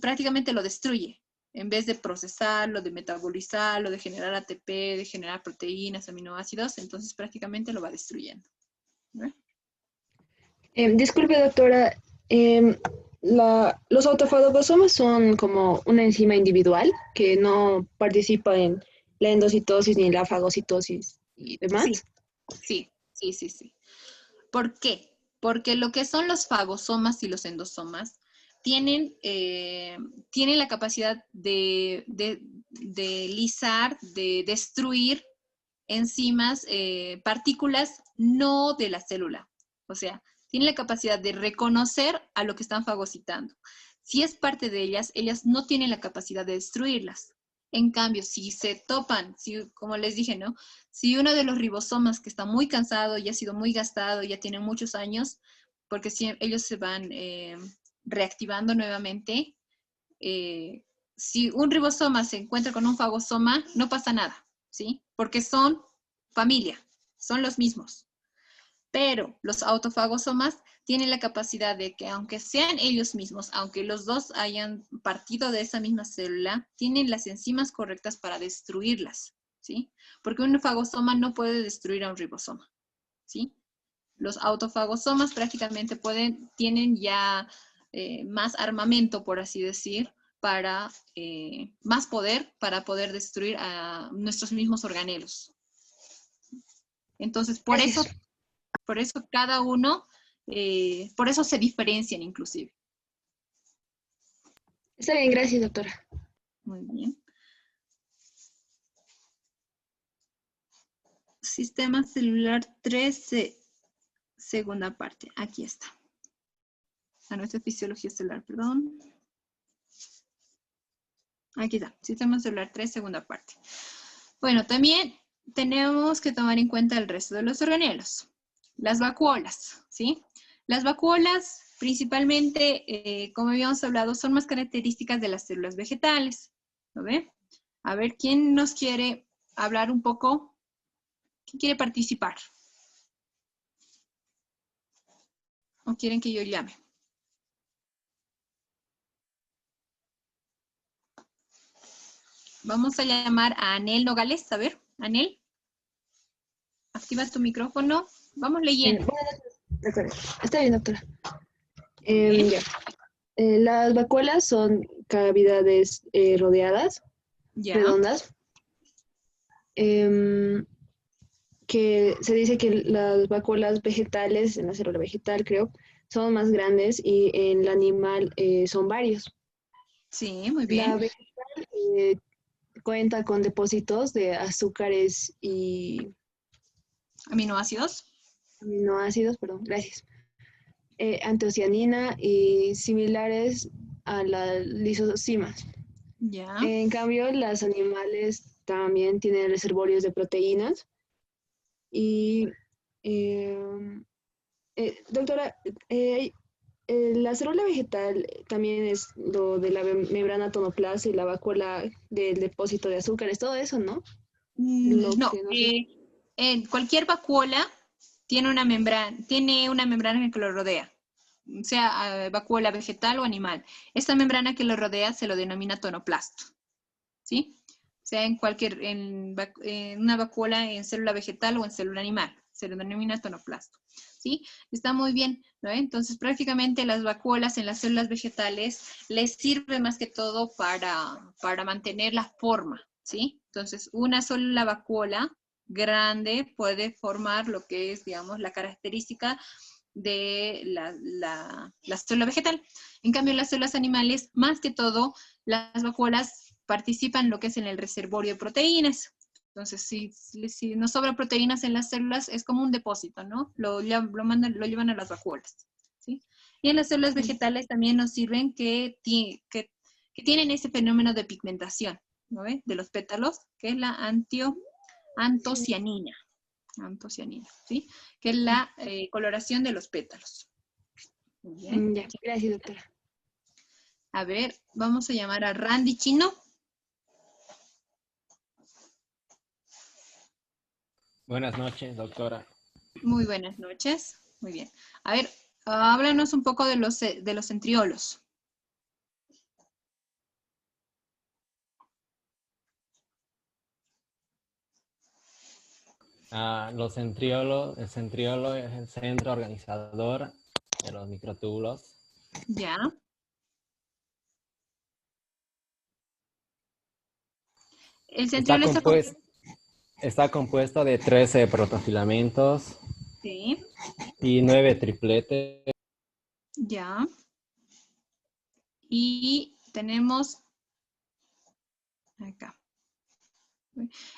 prácticamente lo destruye. En vez de procesarlo, de metabolizarlo, de generar ATP, de generar proteínas, aminoácidos, entonces prácticamente lo va destruyendo. ¿Ve? Disculpe, doctora, los autofagosomas son como una enzima individual que no participa en la endocitosis ni la fagocitosis y demás. Sí. ¿Por qué? Porque lo que son los fagosomas y los endosomas tienen la capacidad de lisar, de destruir enzimas, partículas no de la célula. O sea, tienen la capacidad de reconocer a lo que están fagocitando. Si es parte de ellas, ellas no tienen la capacidad de destruirlas. En cambio, si se topan, como les dije, ¿no? Si uno de los ribosomas que está muy cansado, ya ha sido muy gastado, ya tiene muchos años, porque si ellos se van reactivando nuevamente, si un ribosoma se encuentra con un fagosoma, no pasa nada, ¿sí? Porque son familia, son los mismos. Pero los autofagosomas tienen la capacidad de que, aunque sean ellos mismos, aunque los dos hayan partido de esa misma célula, tienen las enzimas correctas para destruirlas, ¿sí? Porque un fagosoma no puede destruir a un ribosoma, ¿sí? Los autofagosomas prácticamente tienen ya más armamento, por así decir, más poder para poder destruir a nuestros mismos organelos. Entonces, por eso cada uno, por eso se diferencian inclusive. Está bien, gracias, doctora. Muy bien. Sistema celular 13, segunda parte. Aquí está. Nuestra fisiología celular, perdón. Aquí está. Sistema celular 3, segunda parte. Bueno, también tenemos que tomar en cuenta el resto de los organelos. Las vacuolas, ¿sí? Las vacuolas, principalmente, como habíamos hablado, son más características de las células vegetales. ¿Lo ve? A ver, ¿quién nos quiere hablar un poco? ¿Quién quiere participar? ¿O quieren que yo llame? Vamos a llamar a Anel Nogales. A ver, Anel. Activa tu micrófono. Vamos leyendo. Está bien, doctora. Ya. Las vacuolas son cavidades rodeadas, redondas, que se dice que las vacuolas vegetales, en la célula vegetal creo, son más grandes y en el animal son varios. Sí, muy bien. La vegetal cuenta con depósitos de azúcares y... ¿Aminoácidos? Aminoácidos, perdón, gracias. Antocianina y similares a las lisosimas. Ya. En cambio, los animales también tienen reservorios de proteínas. Y, doctora, la célula vegetal también es lo de la membrana tonoplasta y la vacuola del depósito de azúcares, todo eso, ¿no? No, cualquier vacuola tiene una membrana que lo rodea, sea vacuola vegetal o animal. Esta membrana que lo rodea se lo denomina tonoplasto, ¿sí? Sea en una vacuola en célula vegetal o en célula animal, se lo denomina tonoplasto, ¿sí? Está muy bien, ¿no? Entonces prácticamente las vacuolas en las células vegetales les sirve más que todo para mantener la forma, ¿sí? Entonces una sola vacuola grande puede formar lo que es, digamos, la característica de la célula vegetal. En cambio, en las células animales, más que todo, las vacuolas participan en lo que es en el reservorio de proteínas. Entonces, si nos sobra proteínas en las células, es como un depósito, ¿no? Lo llevan a las vacuolas, ¿sí? Y en las células vegetales también nos sirven que tienen ese fenómeno de pigmentación, ¿no ve? De los pétalos, que es la antocianina, Antocianina, ¿sí? Que es la coloración de los pétalos. Muy bien. Ya, gracias, doctora. A ver, vamos a llamar a Randy Chino. Buenas noches, doctora. Muy buenas noches. Muy bien. A ver, háblanos un poco de los centriolos. El centriolo es el centro organizador de los microtúbulos. Ya. El centriolo Está compuesto de 13 protofilamentos Sí. y 9 tripletes. Ya. Y tenemos acá.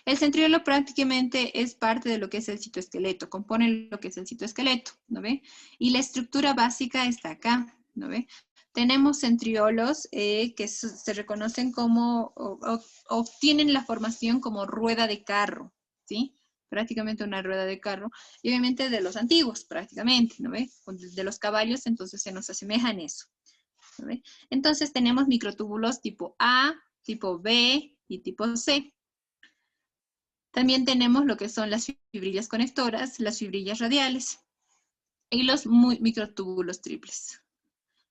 El centriolo prácticamente es parte de lo que es el citoesqueleto, compone lo que es el citoesqueleto, ¿no ve? Y la estructura básica está acá, ¿no ve? Tenemos centriolos que se reconocen como, o tienen la formación como rueda de carro, ¿sí? Prácticamente una rueda de carro, y obviamente de los antiguos, prácticamente, ¿no ve? De los caballos, entonces se nos asemejan eso, ¿no ve? Entonces tenemos microtúbulos tipo A, tipo B y tipo C. También tenemos lo que son las fibrillas conectoras, las fibrillas radiales y los microtúbulos triples.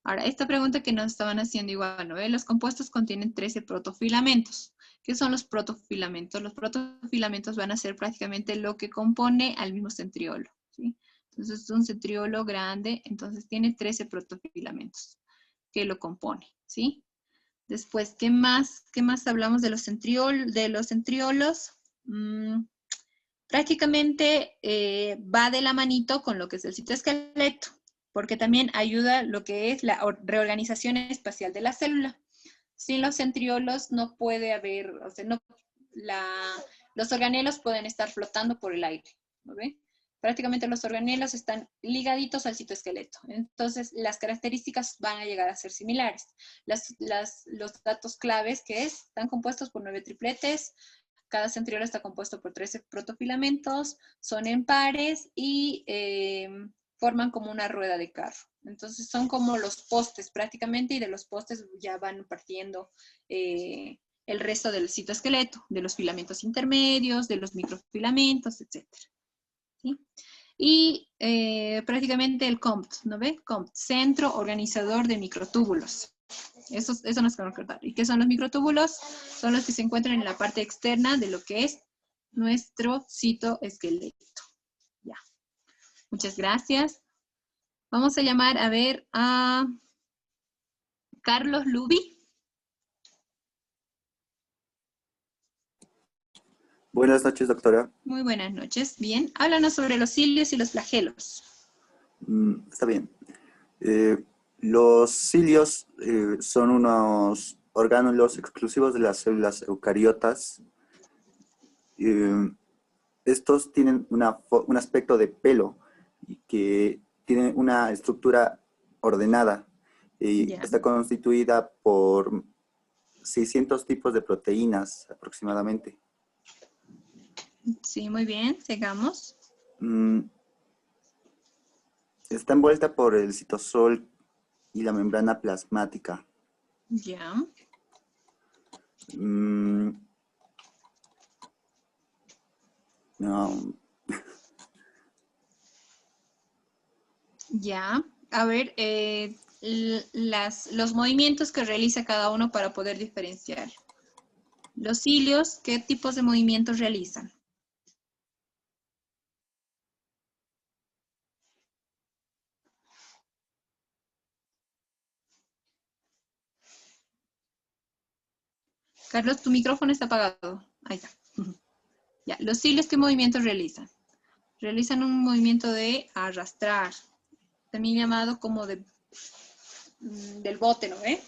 Ahora, esta pregunta que nos estaban haciendo igual, ¿no? Los compuestos contienen 13 protofilamentos. ¿Qué son los protofilamentos? Los protofilamentos van a ser prácticamente lo que compone al mismo centriolo, ¿sí? Entonces, es un centriolo grande, entonces tiene 13 protofilamentos que lo compone, ¿sí? Después, ¿qué más hablamos de los centriolos? Prácticamente va de la manito con lo que es el citoesqueleto, porque también ayuda lo que es la reorganización espacial de la célula. Sin los centriolos no puede haber, o sea, los organelos pueden estar flotando por el aire, ¿no ve? Prácticamente los organelos están ligaditos al citoesqueleto. Entonces, las características van a llegar a ser similares. Los datos claves que están compuestos por 9 tripletes, cada centriolo está compuesto por 13 protofilamentos, son en pares y forman como una rueda de carro. Entonces son como los postes prácticamente, y de los postes ya van partiendo el resto del citoesqueleto, de los filamentos intermedios, de los microfilamentos, etc. ¿Sí? Y prácticamente el COMT, ¿no ve? COMT, Centro Organizador de Microtúbulos. Eso nos tenemos que recordar. ¿Y qué son los microtúbulos? Son los que se encuentran en la parte externa de lo que es nuestro citoesqueleto. Ya. Muchas gracias. Vamos a llamar a ver a Carlos Lubi. Buenas noches, doctora. Muy buenas noches. Bien. Háblanos sobre los cilios y los flagelos. Está bien. Los cilios son unos orgánulos exclusivos de las células eucariotas. Estos tienen un aspecto de pelo y que tiene una estructura ordenada. Está constituida por 600 tipos de proteínas aproximadamente. Sí, muy bien. Sigamos. Está envuelta por el citosol y la membrana plasmática. Ya. No. Ya. A ver, los movimientos que realiza cada uno para poder diferenciar. Los cilios, ¿qué tipos de movimientos realizan? Carlos, tu micrófono está apagado. Ahí está. Ya, los cilios, ¿qué movimientos realizan? Realizan un movimiento de arrastrar, también llamado como del bote, ¿no ve?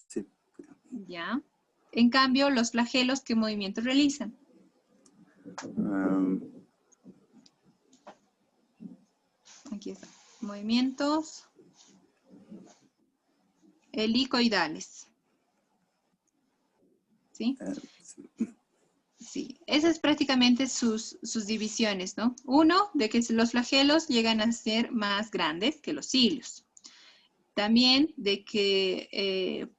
Sí. Ya. En cambio, los flagelos, ¿qué movimientos realizan? Aquí está. Movimientos helicoidales. ¿Sí? Sí, esas es prácticamente sus divisiones, ¿no? Uno, de que los flagelos llegan a ser más grandes que los cilios. También de que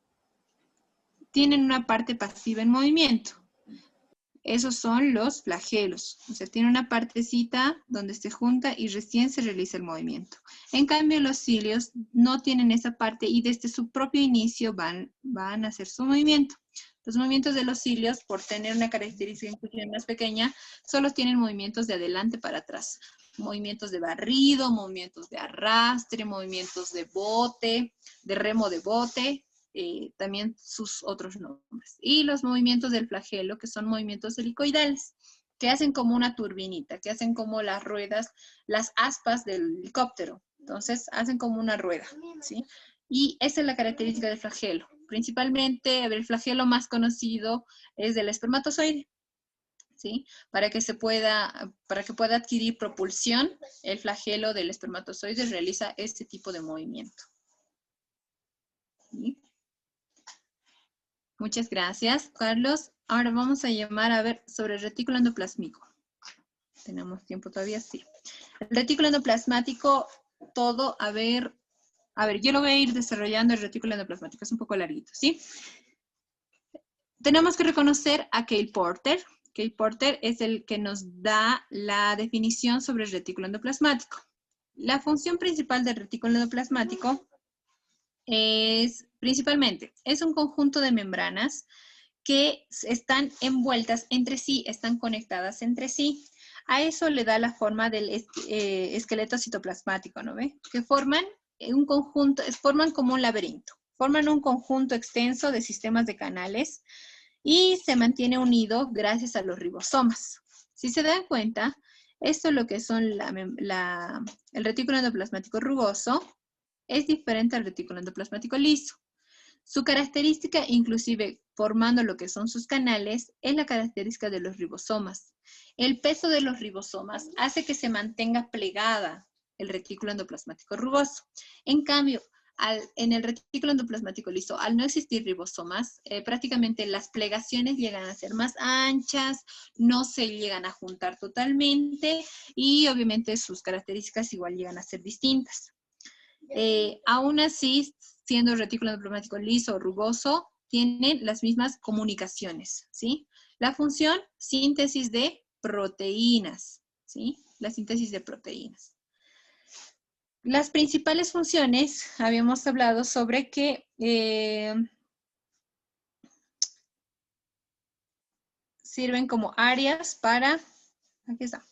tienen una parte pasiva en movimiento. Esos son los flagelos. O sea, tiene una partecita donde se junta y recién se realiza el movimiento. En cambio, los cilios no tienen esa parte y desde su propio inicio van a hacer su movimiento. Los movimientos de los cilios, por tener una característica inclusive más pequeña, solo tienen movimientos de adelante para atrás. Movimientos de barrido, movimientos de arrastre, movimientos de bote, de remo de bote, también sus otros nombres. Y los movimientos del flagelo, que son movimientos helicoidales, que hacen como una turbinita, que hacen como las ruedas, las aspas del helicóptero. Entonces, hacen como una rueda, ¿sí? Y esa es la característica del flagelo. Principalmente, el flagelo más conocido es del espermatozoide, ¿sí? Para que pueda adquirir propulsión, el flagelo del espermatozoide realiza este tipo de movimiento. ¿Sí? Muchas gracias, Carlos. Ahora vamos a llamar a ver sobre el retículo endoplásmico. ¿Tenemos tiempo todavía? Sí. El retículo endoplasmático, a ver, yo lo voy a ir desarrollando el retículo endoplasmático, es un poco larguito, ¿sí? Tenemos que reconocer a Cale Porter. Cale Porter es el que nos da la definición sobre el retículo endoplasmático. La función principal del retículo endoplasmático principalmente, es un conjunto de membranas que están envueltas entre sí, están conectadas entre sí. A eso le da la forma del esqueleto citoplasmático, ¿no ve? Que forman un conjunto, forman como un laberinto. Forman un conjunto extenso de sistemas de canales y se mantiene unido gracias a los ribosomas. Si se dan cuenta, esto es lo que son el retículo endoplasmático rugoso, es diferente al retículo endoplasmático liso. Su característica, inclusive formando lo que son sus canales, es la característica de los ribosomas. El peso de los ribosomas hace que se mantenga plegada el retículo endoplasmático rugoso. En cambio, en el retículo endoplasmático liso, al no existir ribosomas, prácticamente las plegaciones llegan a ser más anchas, no se llegan a juntar totalmente y obviamente sus características igual llegan a ser distintas. Aún así, siendo retículo endoplasmático liso o rugoso, tienen las mismas comunicaciones, ¿sí? La función, síntesis de proteínas, ¿sí? La síntesis de proteínas. Las principales funciones, habíamos hablado sobre que sirven como áreas para, aquí está,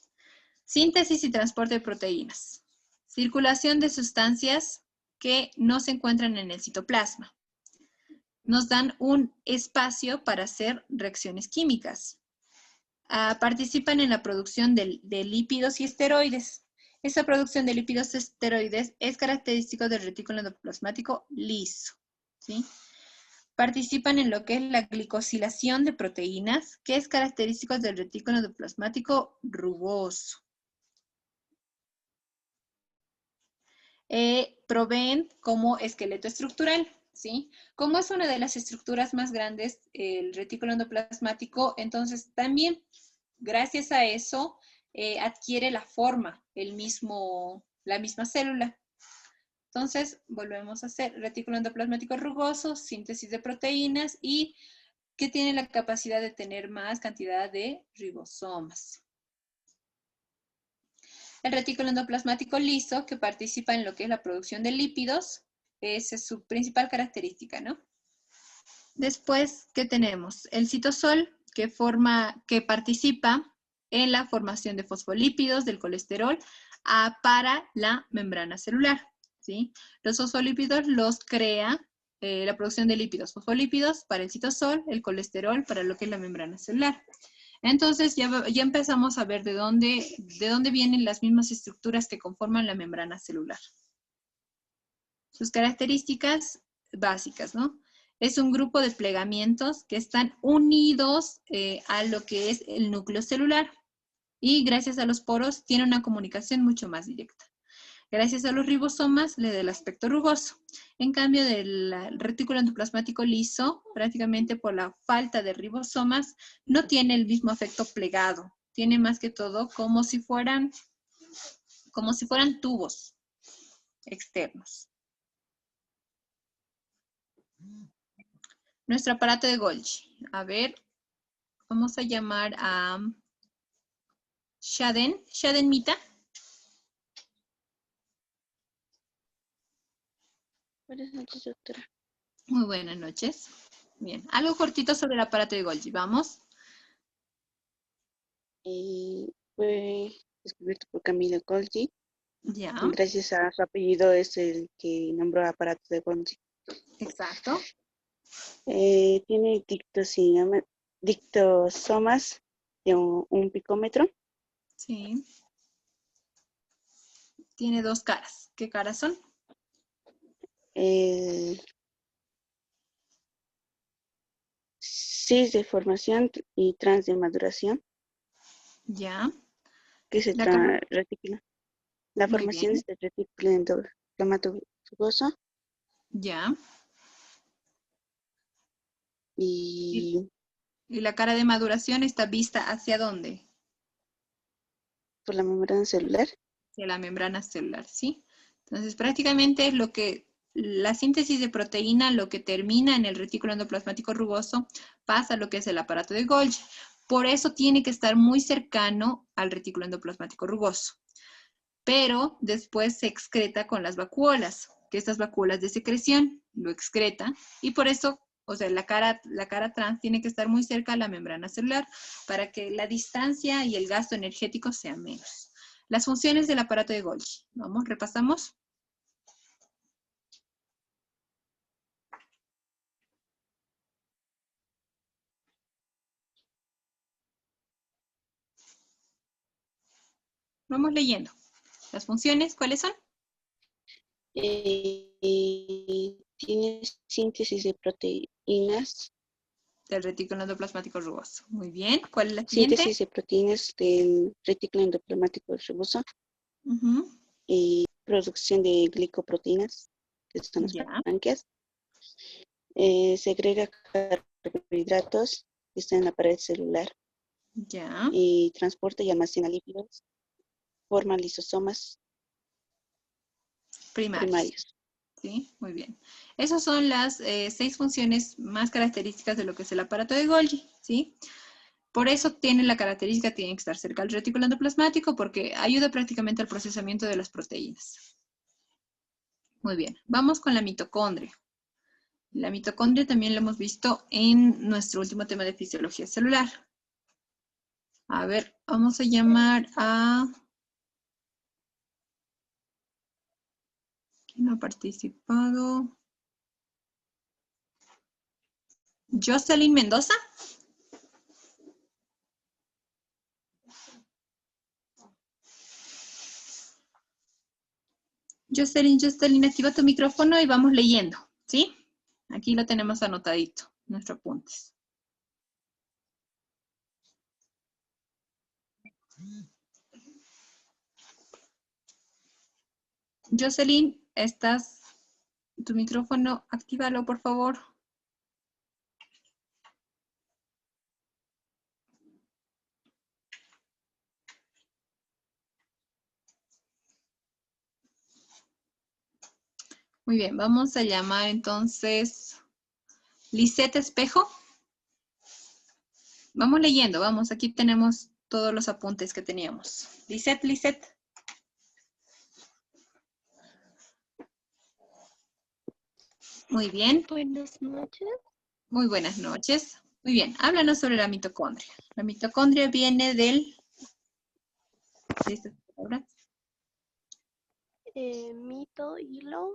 síntesis y transporte de proteínas. Circulación de sustancias que no se encuentran en el citoplasma. Nos dan un espacio para hacer reacciones químicas. Participan en la producción de lípidos y esteroides. Esa producción de lípidos y esteroides es característico del retículo endoplasmático liso, ¿sí? Participan en lo que es la glicosilación de proteínas, que es característico del retículo endoplasmático rugoso. Proveen como esqueleto estructural, ¿sí? Como es una de las estructuras más grandes, el retículo endoplasmático, entonces también, gracias a eso, adquiere la forma, la misma célula. Entonces, volvemos a hacer retículo endoplasmático rugoso, síntesis de proteínas y que tiene la capacidad de tener más cantidad de ribosomas. El retículo endoplasmático liso, que participa en lo que es la producción de lípidos, esa es su principal característica, ¿no? Después, ¿qué tenemos? El citosol, que participa en la formación de fosfolípidos, del colesterol, para la membrana celular, ¿sí? Los fosfolípidos los crea la producción de lípidos, fosfolípidos para el citosol, el colesterol para lo que es la membrana celular. Entonces ya empezamos a ver de dónde vienen las mismas estructuras que conforman la membrana celular. Sus características básicas, ¿no? Es un grupo de plegamientos que están unidos a lo que es el núcleo celular y gracias a los poros tiene una comunicación mucho más directa. Gracias a los ribosomas le da el aspecto rugoso. En cambio del retículo endoplasmático liso, prácticamente por la falta de ribosomas, no tiene el mismo efecto plegado. Tiene más que todo como si fueran tubos externos. Nuestro aparato de Golgi. A ver, vamos a llamar a Shaden. Shaden Mita. Buenas noches, doctora. Muy buenas noches. Bien, algo cortito sobre el aparato de Golgi. Vamos. Fue descubierto por Camilo Golgi. Ya. Gracias a su apellido es el que nombró aparato de Golgi. Exacto. Tiene dictosomas de un picómetro. Sí. Tiene dos caras. ¿Qué caras son? Cis de formación y trans de maduración. Ya. Que es el retículo. La Muy formación bien. es del retículo endoplasmático rugoso. Ya. Y la cara de maduración está vista ¿hacia dónde? Por la membrana celular. Hacia la membrana celular, ¿sí? Entonces, prácticamente es lo que la síntesis de proteína, lo que termina en el retículo endoplasmático rugoso, pasa a lo que es el aparato de Golgi. Por eso tiene que estar muy cercano al retículo endoplasmático rugoso. Pero después se excreta con las vacuolas, que estas vacuolas de secreción lo excretan, y por eso, o sea, la cara trans tiene que estar muy cerca a la membrana celular para que la distancia y el gasto energético sea menos. Las funciones del aparato de Golgi. Vamos, repasamos. Vamos leyendo. Las funciones, ¿cuáles son? Tiene síntesis de proteínas. Del retículo endoplasmático rugoso. Muy bien. ¿Cuál es la siguiente? Síntesis de proteínas del retículo endoplasmático rugoso. Y producción de glicoproteínas, que son las branquias. Segrega carbohidratos que están en la pared celular. Ya. Y transporta y almacena lípidos. Forma lisosomas primarios. Sí, muy bien. Esas son las 6 funciones más características de lo que es el aparato de Golgi, ¿sí? Por eso tiene la característica, tiene que estar cerca del retículo endoplasmático porque ayuda prácticamente al procesamiento de las proteínas. Muy bien, vamos con la mitocondria. La mitocondria también la hemos visto en nuestro último tema de fisiología celular. A ver, vamos a llamar a... ¿Quién ha participado? Jocelyn Mendoza. Jocelyn, activa tu micrófono y vamos leyendo, ¿sí? Aquí lo tenemos anotadito, nuestros apuntes. Jocelyn, tu micrófono, actívalo, por favor. Muy bien, vamos a llamar entonces Lisette Espejo. Vamos leyendo, vamos, aquí tenemos todos los apuntes que teníamos. Lisette. Muy bien. Buenas noches. Muy buenas noches. Muy bien, háblanos sobre la mitocondria. La mitocondria viene de estas palabras. Mito, hilo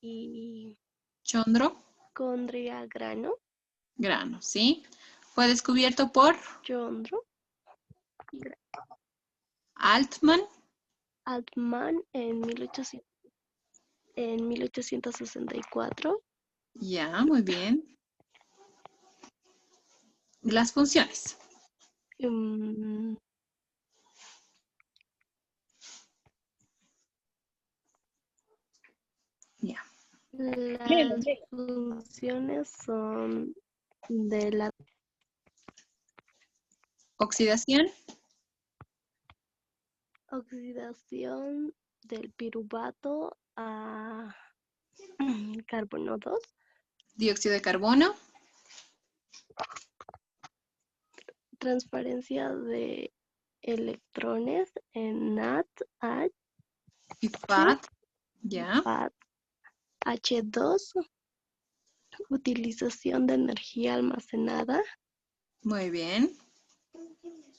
y... Chondro. Condria, grano. Grano, ¿sí? Fue descubierto por... Chondro. Altman. Altman en 1864. Ya, muy bien. Las funciones. Las funciones son de la Oxidación. oxidación del piruvato a carbono 2. Dióxido de carbono. Transferencia de electrones en NAD, H, Y FAD. Ya. FAD, H2. Utilización de energía almacenada. Muy bien.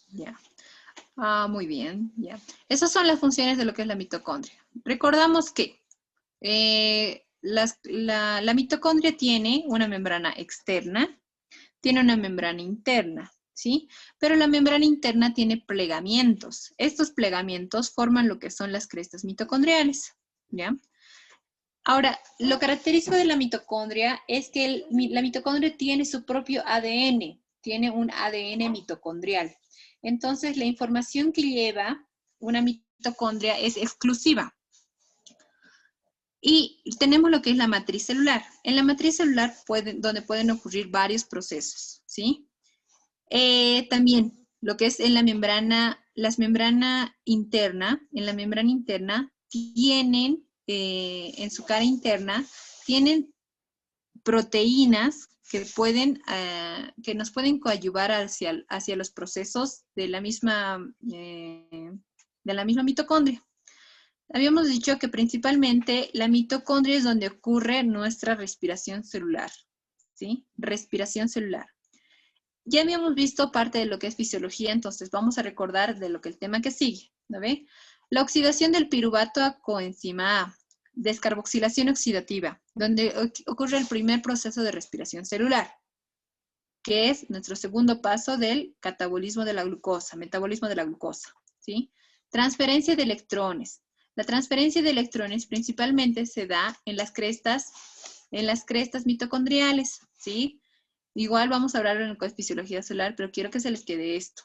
Ya. Muy bien, ya. Esas son las funciones de lo que es la mitocondria. Recordamos que la mitocondria tiene una membrana externa, tiene una membrana interna, ¿sí? Pero la membrana interna tiene plegamientos. Estos plegamientos forman lo que son las crestas mitocondriales, ¿ya? Ahora, lo característico de la mitocondria es que la mitocondria tiene su propio ADN, tiene un ADN mitocondrial. Entonces, la información que lleva una mitocondria es exclusiva. Y tenemos lo que es la matriz celular. En la matriz celular, donde pueden ocurrir varios procesos, ¿sí? También, lo que es en la membrana interna, en la membrana interna, tienen, en su cara interna, tienen proteínas que nos pueden coadyuvar hacia los procesos de la misma mitocondria. Habíamos dicho que principalmente la mitocondria es donde ocurre nuestra respiración celular, ¿sí? Respiración celular. Ya habíamos visto parte de lo que es fisiología, entonces vamos a recordar de lo que el tema que sigue, ¿no ve? La oxidación del piruvato a coenzima A, descarboxilación oxidativa, donde ocurre el primer proceso de respiración celular, que es nuestro segundo paso del catabolismo de la glucosa, metabolismo de la glucosa, ¿sí? Transferencia de electrones. La transferencia de electrones principalmente se da en las crestas mitocondriales, ¿sí? Igual vamos a hablar en la fisiología celular, pero quiero que se les quede esto.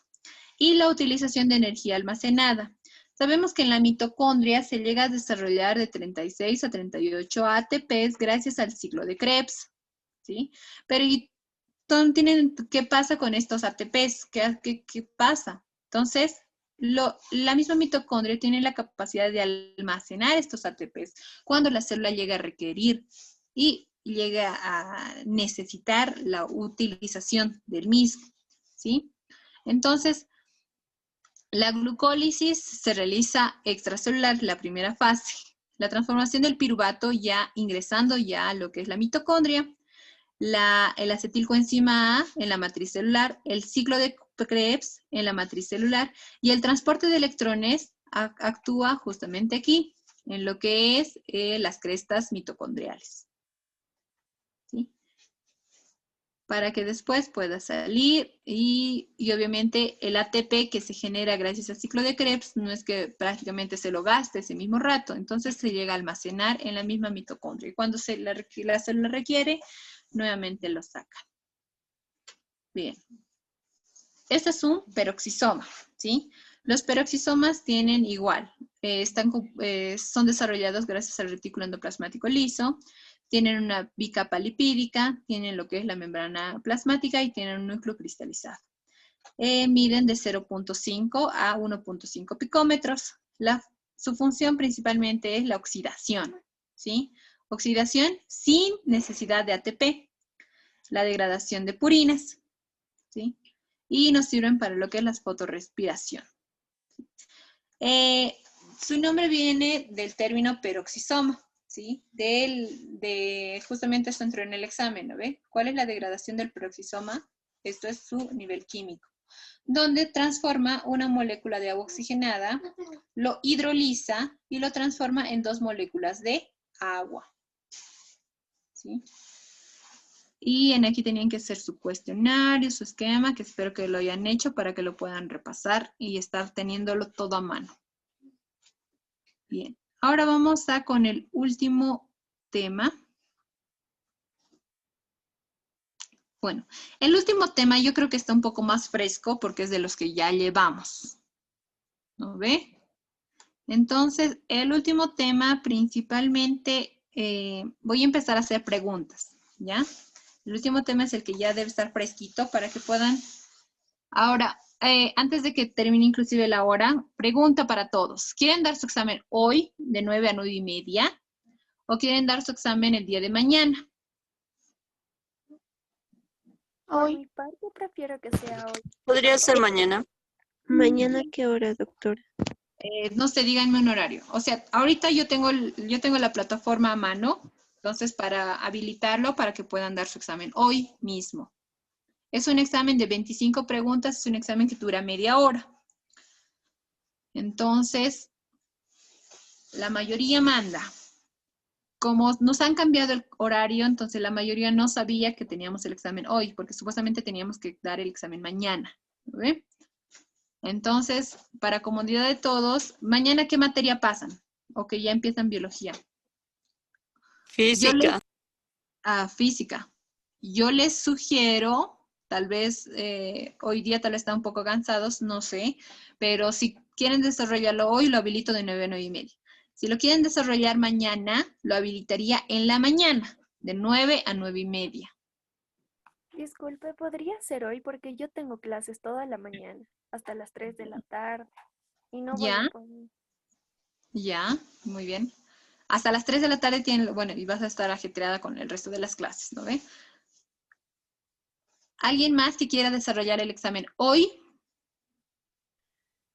Y la utilización de energía almacenada. Sabemos que en la mitocondria se llega a desarrollar de 36 a 38 ATPs gracias al ciclo de Krebs, ¿sí? Pero ¿qué pasa con estos ATPs? ¿Qué pasa? Entonces, la misma mitocondria tiene la capacidad de almacenar estos ATPs cuando la célula llega a requerir y llega a necesitar la utilización del mismo, ¿sí? Entonces, la glucólisis se realiza extracelular, la primera fase. La transformación del piruvato ya ingresando ya a lo que es la mitocondria. El acetilcoenzima A en la matriz celular, el ciclo de Krebs en la matriz celular y el transporte de electrones actúa justamente aquí, en lo que es las crestas mitocondriales. ¿Sí? Para que después pueda salir y obviamente el ATP que se genera gracias al ciclo de Krebs no es que prácticamente se lo gaste ese mismo rato, entonces se llega a almacenar en la misma mitocondria y cuando la célula requiere, nuevamente lo sacan. Bien. Este es un peroxisoma, ¿sí? Los peroxisomas tienen igual, son desarrollados gracias al retículo endoplasmático liso, tienen una bicapa lipídica, tienen lo que es la membrana plasmática y tienen un núcleo cristalizado. Miden de 0.5 a 1.5 picómetros. Su función principalmente es la oxidación, ¿sí? Oxidación sin necesidad de ATP, la degradación de purinas, ¿sí? Y nos sirven para lo que es la fotorrespiración. Su nombre viene del término peroxisoma, ¿sí? Justamente esto entró en el examen, ¿no ve? ¿Cuál es la degradación del peroxisoma? Esto es su nivel químico, donde transforma una molécula de agua oxigenada, lo hidroliza y lo transforma en 2 moléculas de agua, ¿sí? Y aquí tenían que hacer su cuestionario, su esquema, que espero que lo hayan hecho para que lo puedan repasar y estar teniéndolo todo a mano. Bien, ahora vamos con el último tema. Bueno, el último tema yo creo que está un poco más fresco porque es de los que ya llevamos. ¿No ve? Entonces, el último tema principalmente voy a empezar a hacer preguntas, ¿ya? El último tema es el que ya debe estar fresquito para que puedan... Ahora, antes de que termine inclusive la hora, pregunta para todos. ¿Quieren dar su examen hoy de 9 a 9:30? ¿O quieren dar su examen el día de mañana? Por mi parte, prefiero que sea hoy. ¿Podría ser mañana? ¿Mañana qué hora, doctora? No sé, díganme un horario. O sea, ahorita yo tengo la plataforma a mano, entonces para habilitarlo para que puedan dar su examen hoy mismo. Es un examen de 25 preguntas, es un examen que dura media hora. Entonces, la mayoría manda. Como nos han cambiado el horario, entonces la mayoría no sabía que teníamos el examen hoy, porque supuestamente teníamos que dar el examen mañana. ¿Ve? Entonces, para comodidad de todos, ¿mañana qué materia pasan? O que ya empiezan biología. Física. Física. Yo les sugiero, tal vez hoy día tal vez están un poco cansados, no sé, pero si quieren desarrollarlo hoy, lo habilito de 9 a 9:30. Si lo quieren desarrollar mañana, lo habilitaría en la mañana, de 9 a 9:30. Disculpe, ¿podría ser hoy? Porque yo tengo clases toda la mañana, hasta las 3 de la tarde, y no voy a ¿Ya? poder. Ya, muy bien. Hasta las 3 de la tarde tienen, bueno, y vas a estar ajetreada con el resto de las clases, ¿no ve? ¿Alguien más que quiera desarrollar el examen hoy?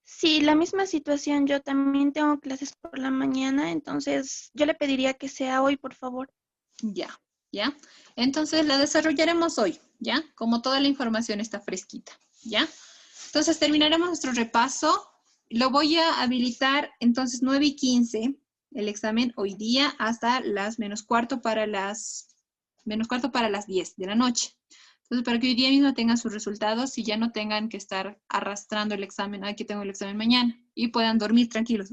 Sí, la misma situación. Yo también tengo clases por la mañana, entonces yo le pediría que sea hoy, por favor. Ya, ya. Entonces la desarrollaremos hoy, ¿ya? Como toda la información está fresquita, ¿ya? Entonces terminaremos nuestro repaso. Lo voy a habilitar entonces 9:15 el examen hoy día hasta las -4 para las 10 de la noche. Entonces, para que hoy día mismo tengan sus resultados y ya no tengan que estar arrastrando el examen, aquí tengo el examen mañana, y puedan dormir tranquilos,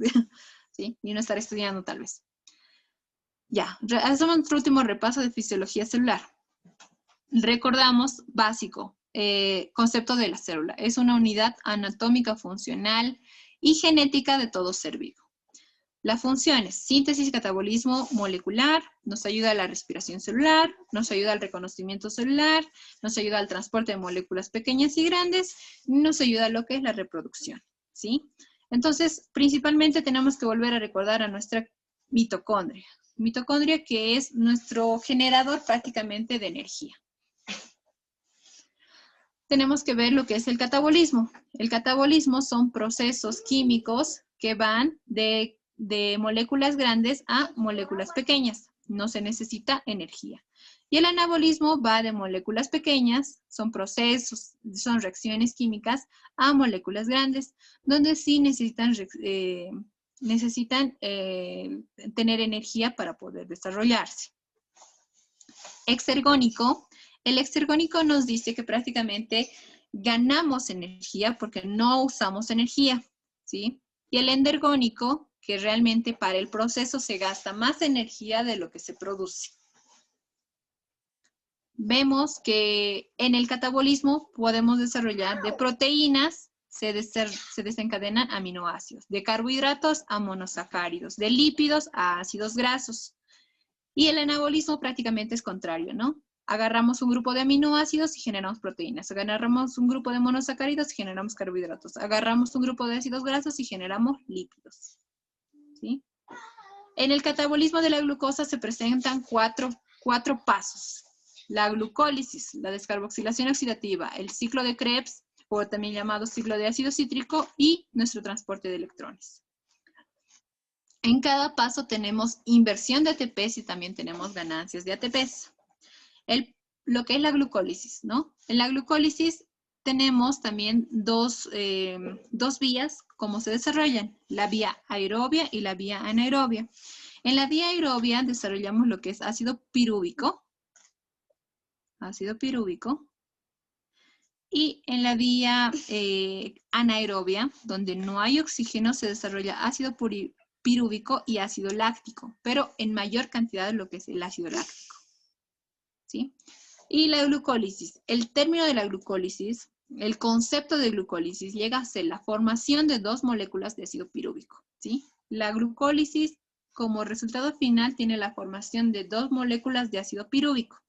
¿sí? Y no estar estudiando tal vez. Ya, hacemos nuestro último repaso de fisiología celular. Recordamos, básico, concepto de la célula. Es una unidad anatómica, funcional y genética de todo ser vivo. Las funciones, síntesis y catabolismo molecular, nos ayuda a la respiración celular, nos ayuda al reconocimiento celular, nos ayuda al transporte de moléculas pequeñas y grandes, nos ayuda a lo que es la reproducción, ¿sí? Entonces, principalmente tenemos que volver a recordar a nuestra mitocondria. Mitocondria que es nuestro generador prácticamente de energía. Tenemos que ver lo que es el catabolismo. El catabolismo son procesos químicos que van de moléculas grandes a moléculas pequeñas. No se necesita energía. Y el anabolismo va de moléculas pequeñas, son procesos, son reacciones químicas, a moléculas grandes, donde sí necesitan tener energía para poder desarrollarse. Exergónico. El exergónico nos dice que prácticamente ganamos energía porque no usamos energía, ¿sí? Y el endergónico, que realmente para el proceso se gasta más energía de lo que se produce. Vemos que en el catabolismo podemos desarrollar de proteínas, se desencadenan aminoácidos, de carbohidratos a monosacáridos, de lípidos a ácidos grasos. Y el anabolismo prácticamente es contrario, ¿no? Agarramos un grupo de aminoácidos y generamos proteínas. Agarramos un grupo de monosacáridos y generamos carbohidratos. Agarramos un grupo de ácidos grasos y generamos lípidos. ¿Sí? En el catabolismo de la glucosa se presentan cuatro pasos. La glucólisis, la descarboxilación oxidativa, el ciclo de Krebs, o también llamado ciclo de ácido cítrico, y nuestro transporte de electrones. En cada paso tenemos inversión de ATPs y también tenemos ganancias de ATPs. Lo que es la glucólisis, ¿no? En la glucólisis tenemos también dos vías, cómo se desarrollan, la vía aerobia y la vía anaerobia. En la vía aerobia desarrollamos lo que es ácido pirúvico, y en la vía anaerobia, donde no hay oxígeno, se desarrolla ácido pirúvico y ácido láctico, pero en mayor cantidad de lo que es el ácido láctico, ¿sí? Y la glucólisis, el término de la glucólisis, el concepto de glucólisis llega a ser la formación de dos moléculas de ácido pirúvico, ¿sí? La glucólisis como resultado final tiene la formación de 2 moléculas de ácido pirúvico.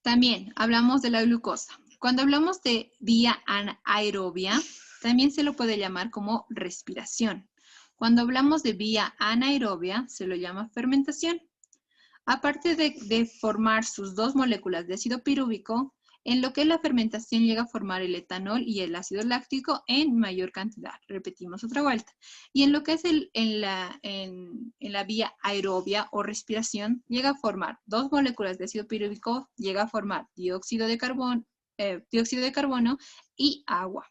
También hablamos de la glucosa. Cuando hablamos de vía anaerobia, también se lo puede llamar como respiración. Cuando hablamos de vía anaerobia, se lo llama fermentación. Aparte de formar sus 2 moléculas de ácido pirúvico, en lo que es la fermentación llega a formar el etanol y el ácido láctico en mayor cantidad. Repetimos otra vuelta. Y en lo que es en la vía aerobia o respiración, llega a formar 2 moléculas de ácido pirúvico, llega a formar dióxido de carbono y agua.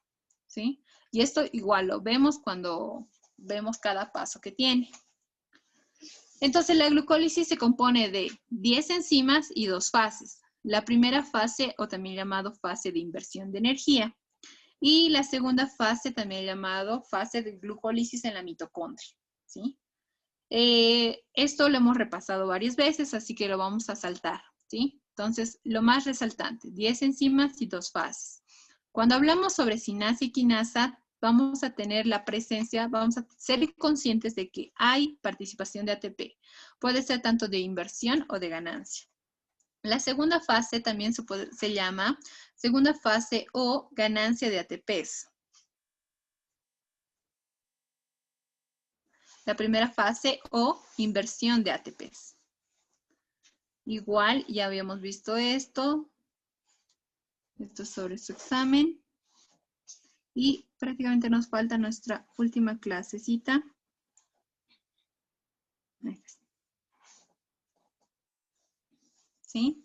¿Sí? Y esto igual lo vemos cuando vemos cada paso que tiene. Entonces la glucólisis se compone de 10 enzimas y 2 fases. La primera fase, o también llamado fase de inversión de energía, y la segunda fase, también llamado fase de glucólisis en la mitocondria, ¿sí? Esto lo hemos repasado varias veces, así que lo vamos a saltar, ¿sí? Entonces, lo más resaltante, 10 enzimas y 2 fases. Cuando hablamos sobre sinasa y quinasa, vamos a tener la presencia, vamos a ser conscientes de que hay participación de ATP. Puede ser tanto de inversión o de ganancia. La segunda fase también se llama segunda fase o ganancia de ATPs. La primera fase o inversión de ATPs. Igual, ya habíamos visto esto. Esto es sobre su examen. Y prácticamente nos falta nuestra última clasecita. ¿Sí?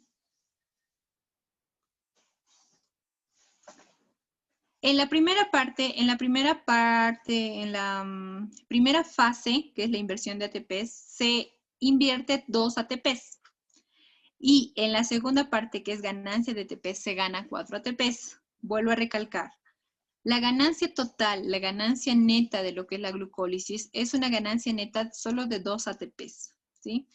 En la primera fase, que es la inversión de ATPs, se invierte 2 ATPs. Y en la segunda parte, que es ganancia de ATPs, se gana 4 ATPs. Vuelvo a recalcar. La ganancia total, la ganancia neta de lo que es la glucólisis, es una ganancia neta solo de 2 ATPs. ¿Sí?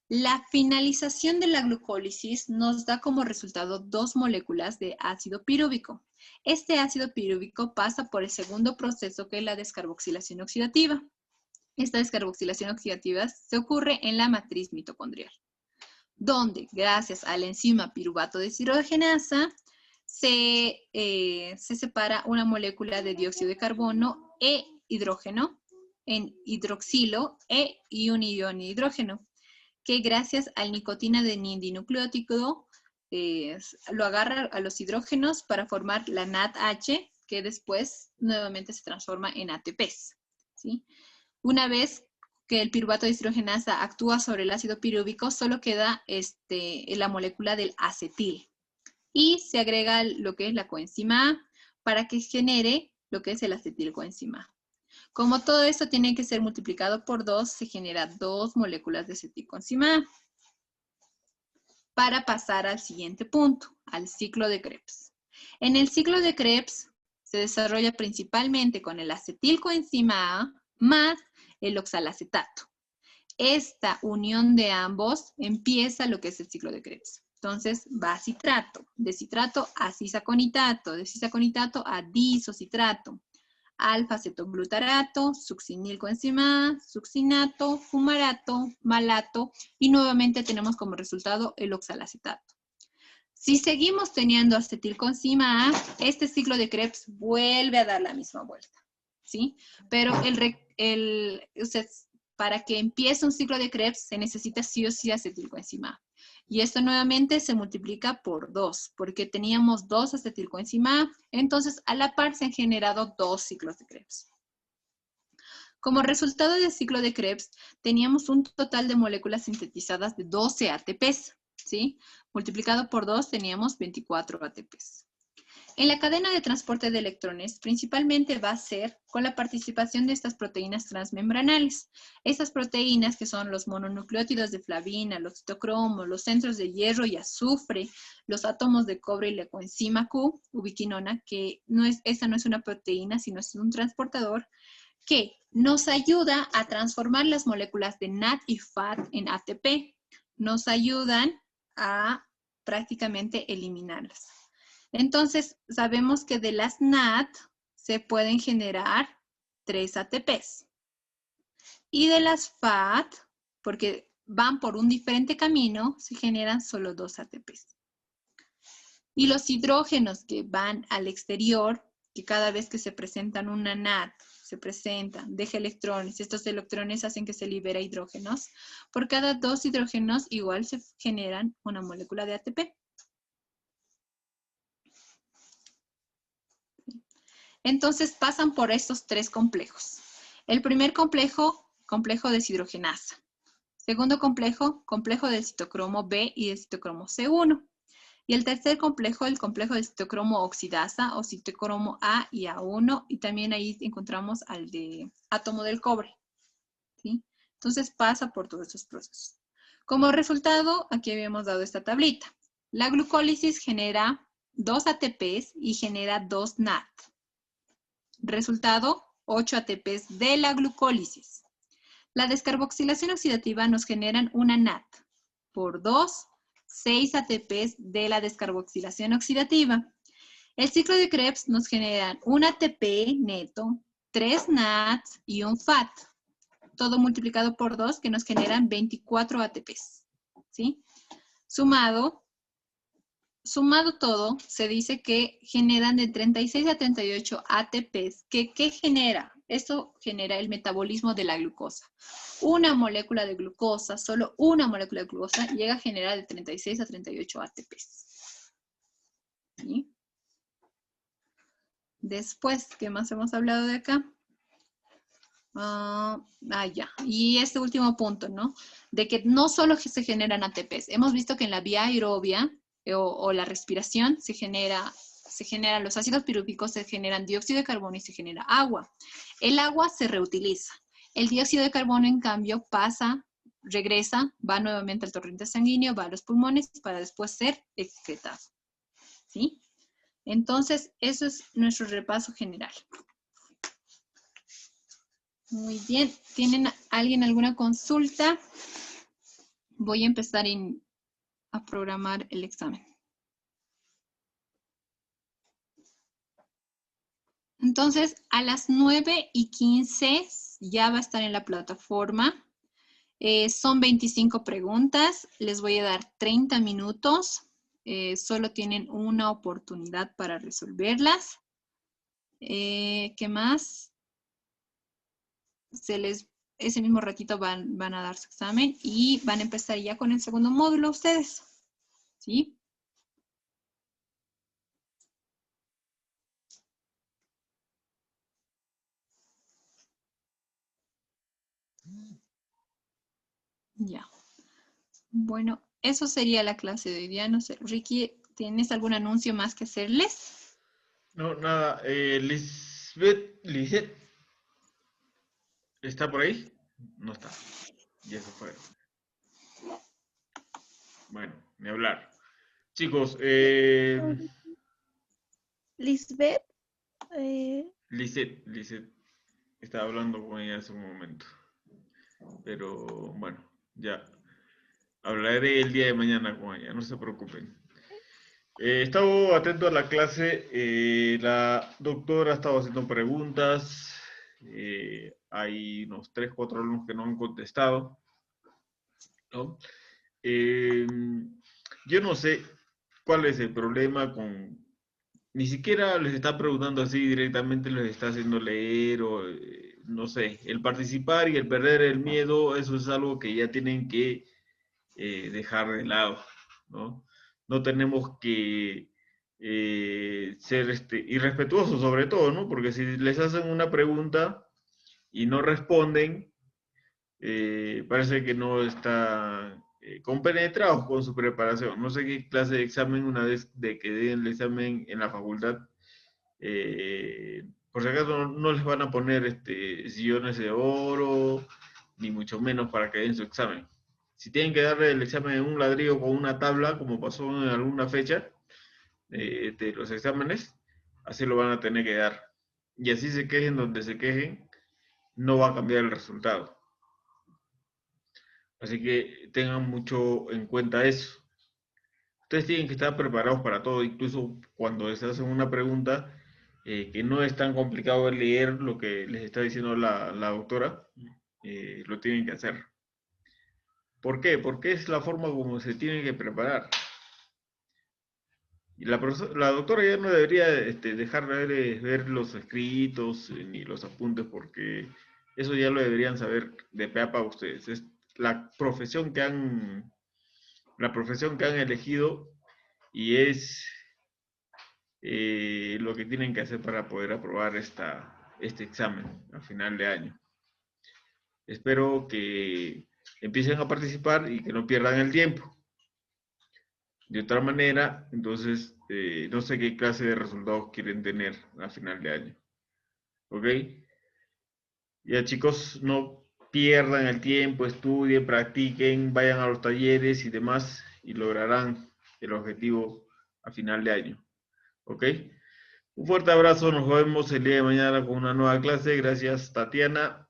La finalización de la glucólisis nos da como resultado 2 moléculas de ácido pirúvico. Este ácido pirúvico pasa por el segundo proceso, que es la descarboxilación oxidativa. Esta descarboxilación oxidativa se ocurre en la matriz mitocondrial, donde gracias a la enzima piruvato deshidrogenasa se separa una molécula de dióxido de carbono e hidrógeno en hidroxilo y un ion de hidrógeno, que gracias al nicotina de dinucleótido lo agarra a los hidrógenos para formar la NADH, que después nuevamente se transforma en ATPs. ¿Sí? Una vez que el piruvato de deshidrogenasa actúa sobre el ácido pirúvico, solo queda la molécula del acetil. Y se agrega lo que es la coenzima A para que genere lo que es el acetilcoenzima A. Como todo esto tiene que ser multiplicado por 2, se genera 2 moléculas de acetilcoenzima A. Para pasar al siguiente punto, al ciclo de Krebs. En el ciclo de Krebs se desarrolla principalmente con el acetilcoenzima A más el oxalacetato. Esta unión de ambos empieza lo que es el ciclo de Krebs. Entonces va a citrato, de citrato a cisaconitato, de cisaconitato a disocitrato, alfa-cetoglutarato, succinilcoenzima A, succinato, fumarato, malato y nuevamente tenemos como resultado el oxalacetato. Si seguimos teniendo acetilcoenzima A, este ciclo de Krebs vuelve a dar la misma vuelta, ¿sí? Pero para que empiece un ciclo de Krebs se necesita sí o sí acetilcoenzima A. Y esto nuevamente se multiplica por 2, porque teníamos 2 acetilcoenzima A, entonces a la par se han generado 2 ciclos de Krebs. Como resultado del ciclo de Krebs, teníamos un total de moléculas sintetizadas de 12 ATPs, ¿sí? Multiplicado por 2 teníamos 24 ATPs. En la cadena de transporte de electrones, principalmente va a ser con la participación de estas proteínas transmembranales. Estas proteínas, que son los mononucleótidos de flavina, los citocromos, los centros de hierro y azufre, los átomos de cobre y la coenzima Q, ubiquinona, que esta no es una proteína, sino es un transportador, que nos ayuda a transformar las moléculas de NAD y FAT en ATP. Nos ayudan a prácticamente eliminarlas. Entonces, sabemos que de las NAD se pueden generar 3 ATPs. Y de las FAT, porque van por un diferente camino, se generan solo 2 ATPs. Y los hidrógenos que van al exterior, que cada vez que se presentan una NAT, se presentan, deja electrones, estos electrones hacen que se libera hidrógenos. Por cada 2 hidrógenos igual se generan una molécula de ATP. Entonces pasan por estos 3 complejos. El primer complejo, complejo deshidrogenasa. Segundo complejo, complejo del citocromo B y del citocromo C1. Y el tercer complejo, el complejo del citocromo oxidasa o citocromo A y A1. Y también ahí encontramos al de átomo del cobre. ¿Sí? Entonces pasa por todos estos procesos. Como resultado, aquí habíamos dado esta tablita. La glucólisis genera 2 ATPs y genera 2 NAT. Resultado, 8 ATPs de la glucólisis. La descarboxilación oxidativa nos generan una NAT. Por 2, 6 ATPs de la descarboxilación oxidativa. El ciclo de Krebs nos genera un ATP neto, 3 NATs y un FAT. Todo multiplicado por 2 que nos generan 24 ATPs. ¿Sí? Sumado todo, se dice que generan de 36 a 38 ATPs. ¿Qué genera? Esto genera el metabolismo de la glucosa. Una molécula de glucosa, solo una molécula de glucosa, llega a generar de 36 a 38 ATPs. ¿Sí? Después, ¿qué más hemos hablado de acá? Ya. Y este último punto, ¿no? De que no solo se generan ATPs. Hemos visto que en la vía aerobia o la respiración se generan los ácidos pirúvicos, se generan dióxido de carbono y se genera agua. El agua se reutiliza. El dióxido de carbono, en cambio, regresa, va nuevamente al torrente sanguíneo, va a los pulmones para después ser excretado. ¿Sí? Entonces, eso es nuestro repaso general. Muy bien. ¿Tienen alguien alguna consulta? Voy a empezar a programar el examen. Entonces, a las 9:15 ya va a estar en la plataforma. Son 25 preguntas. Les voy a dar 30 minutos. Solo tienen una oportunidad para resolverlas. ¿Qué más? Ese mismo ratito van a dar su examen y van a empezar ya con el segundo módulo ustedes. ¿Sí? Ya. Bueno, eso sería la clase de hoy día. No sé, Ricky, ¿tienes algún anuncio más que hacerles? No, nada. Lisette, ¿está por ahí? No está. Ya se fue. Bueno, ni hablar. Chicos, Lisbeth. Lisette. Estaba hablando con ella hace un momento. Pero bueno, ya. Hablaré el día de mañana con ella, no se preocupen. He estado atento a la clase. La doctora ha estado haciendo preguntas. Hay unos 3, 4 alumnos que no han contestado, ¿no? Yo no sé cuál es el problema con... Ni siquiera les está preguntando así directamente, les está haciendo leer o no sé. El participar y el perder el miedo, eso es algo que ya tienen que dejar de lado, ¿no? No tenemos que ser irrespetuosos sobre todo, ¿no? Porque si les hacen una pregunta y no responden, parece que no están compenetrados con su preparación. No sé qué clase de examen, una vez de que den el examen en la facultad, por si acaso no les van a poner sillones de oro, ni mucho menos para que den su examen. Si tienen que darle el examen en un ladrillo con una tabla, como pasó en alguna fecha de los exámenes, así lo van a tener que dar. Y así se quejen donde se quejen, no va a cambiar el resultado. Así que tengan mucho en cuenta eso. Ustedes tienen que estar preparados para todo, incluso cuando les hacen una pregunta que no es tan complicado de leer lo que les está diciendo la doctora. lo tienen que hacer. ¿Por qué? Porque es la forma como se tienen que preparar. Y la doctora ya no debería dejar de ver los escritos ni los apuntes, porque eso ya lo deberían saber de pe a pa ustedes. Es la profesión que han elegido y es lo que tienen que hacer para poder aprobar este examen a final de año. Espero que empiecen a participar y que no pierdan el tiempo. De otra manera, entonces, no sé qué clase de resultados quieren tener a final de año. ¿Ok? Ya, chicos, no pierdan el tiempo, estudien, practiquen, vayan a los talleres y demás y lograrán el objetivo a final de año. ¿Ok? Un fuerte abrazo, nos vemos el día de mañana con una nueva clase. Gracias, Tatiana.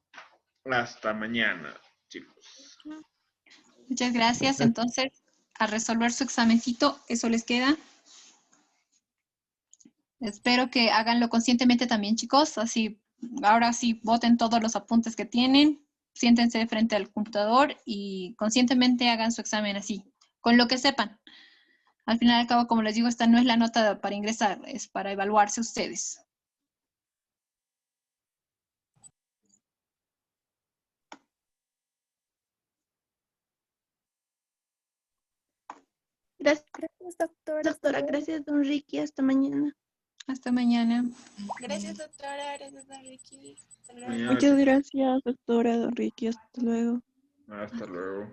Hasta mañana, chicos. Muchas gracias. Entonces, a resolver su examencito, eso les queda. Espero que háganlo conscientemente también, chicos. Así, ahora sí, boten todos los apuntes que tienen, siéntense frente al computador y conscientemente hagan su examen así, con lo que sepan. Al final y al cabo, como les digo, esta no es la nota para ingresar, es para evaluarse ustedes. Gracias, doctora. Doctora, gracias, don Ricky. Hasta mañana. Hasta mañana. Gracias, doctora. Gracias, don Ricky. Hasta luego. Mañana, Muchas chicos. gracias, doctora, don Ricky. Hasta luego. Hasta luego.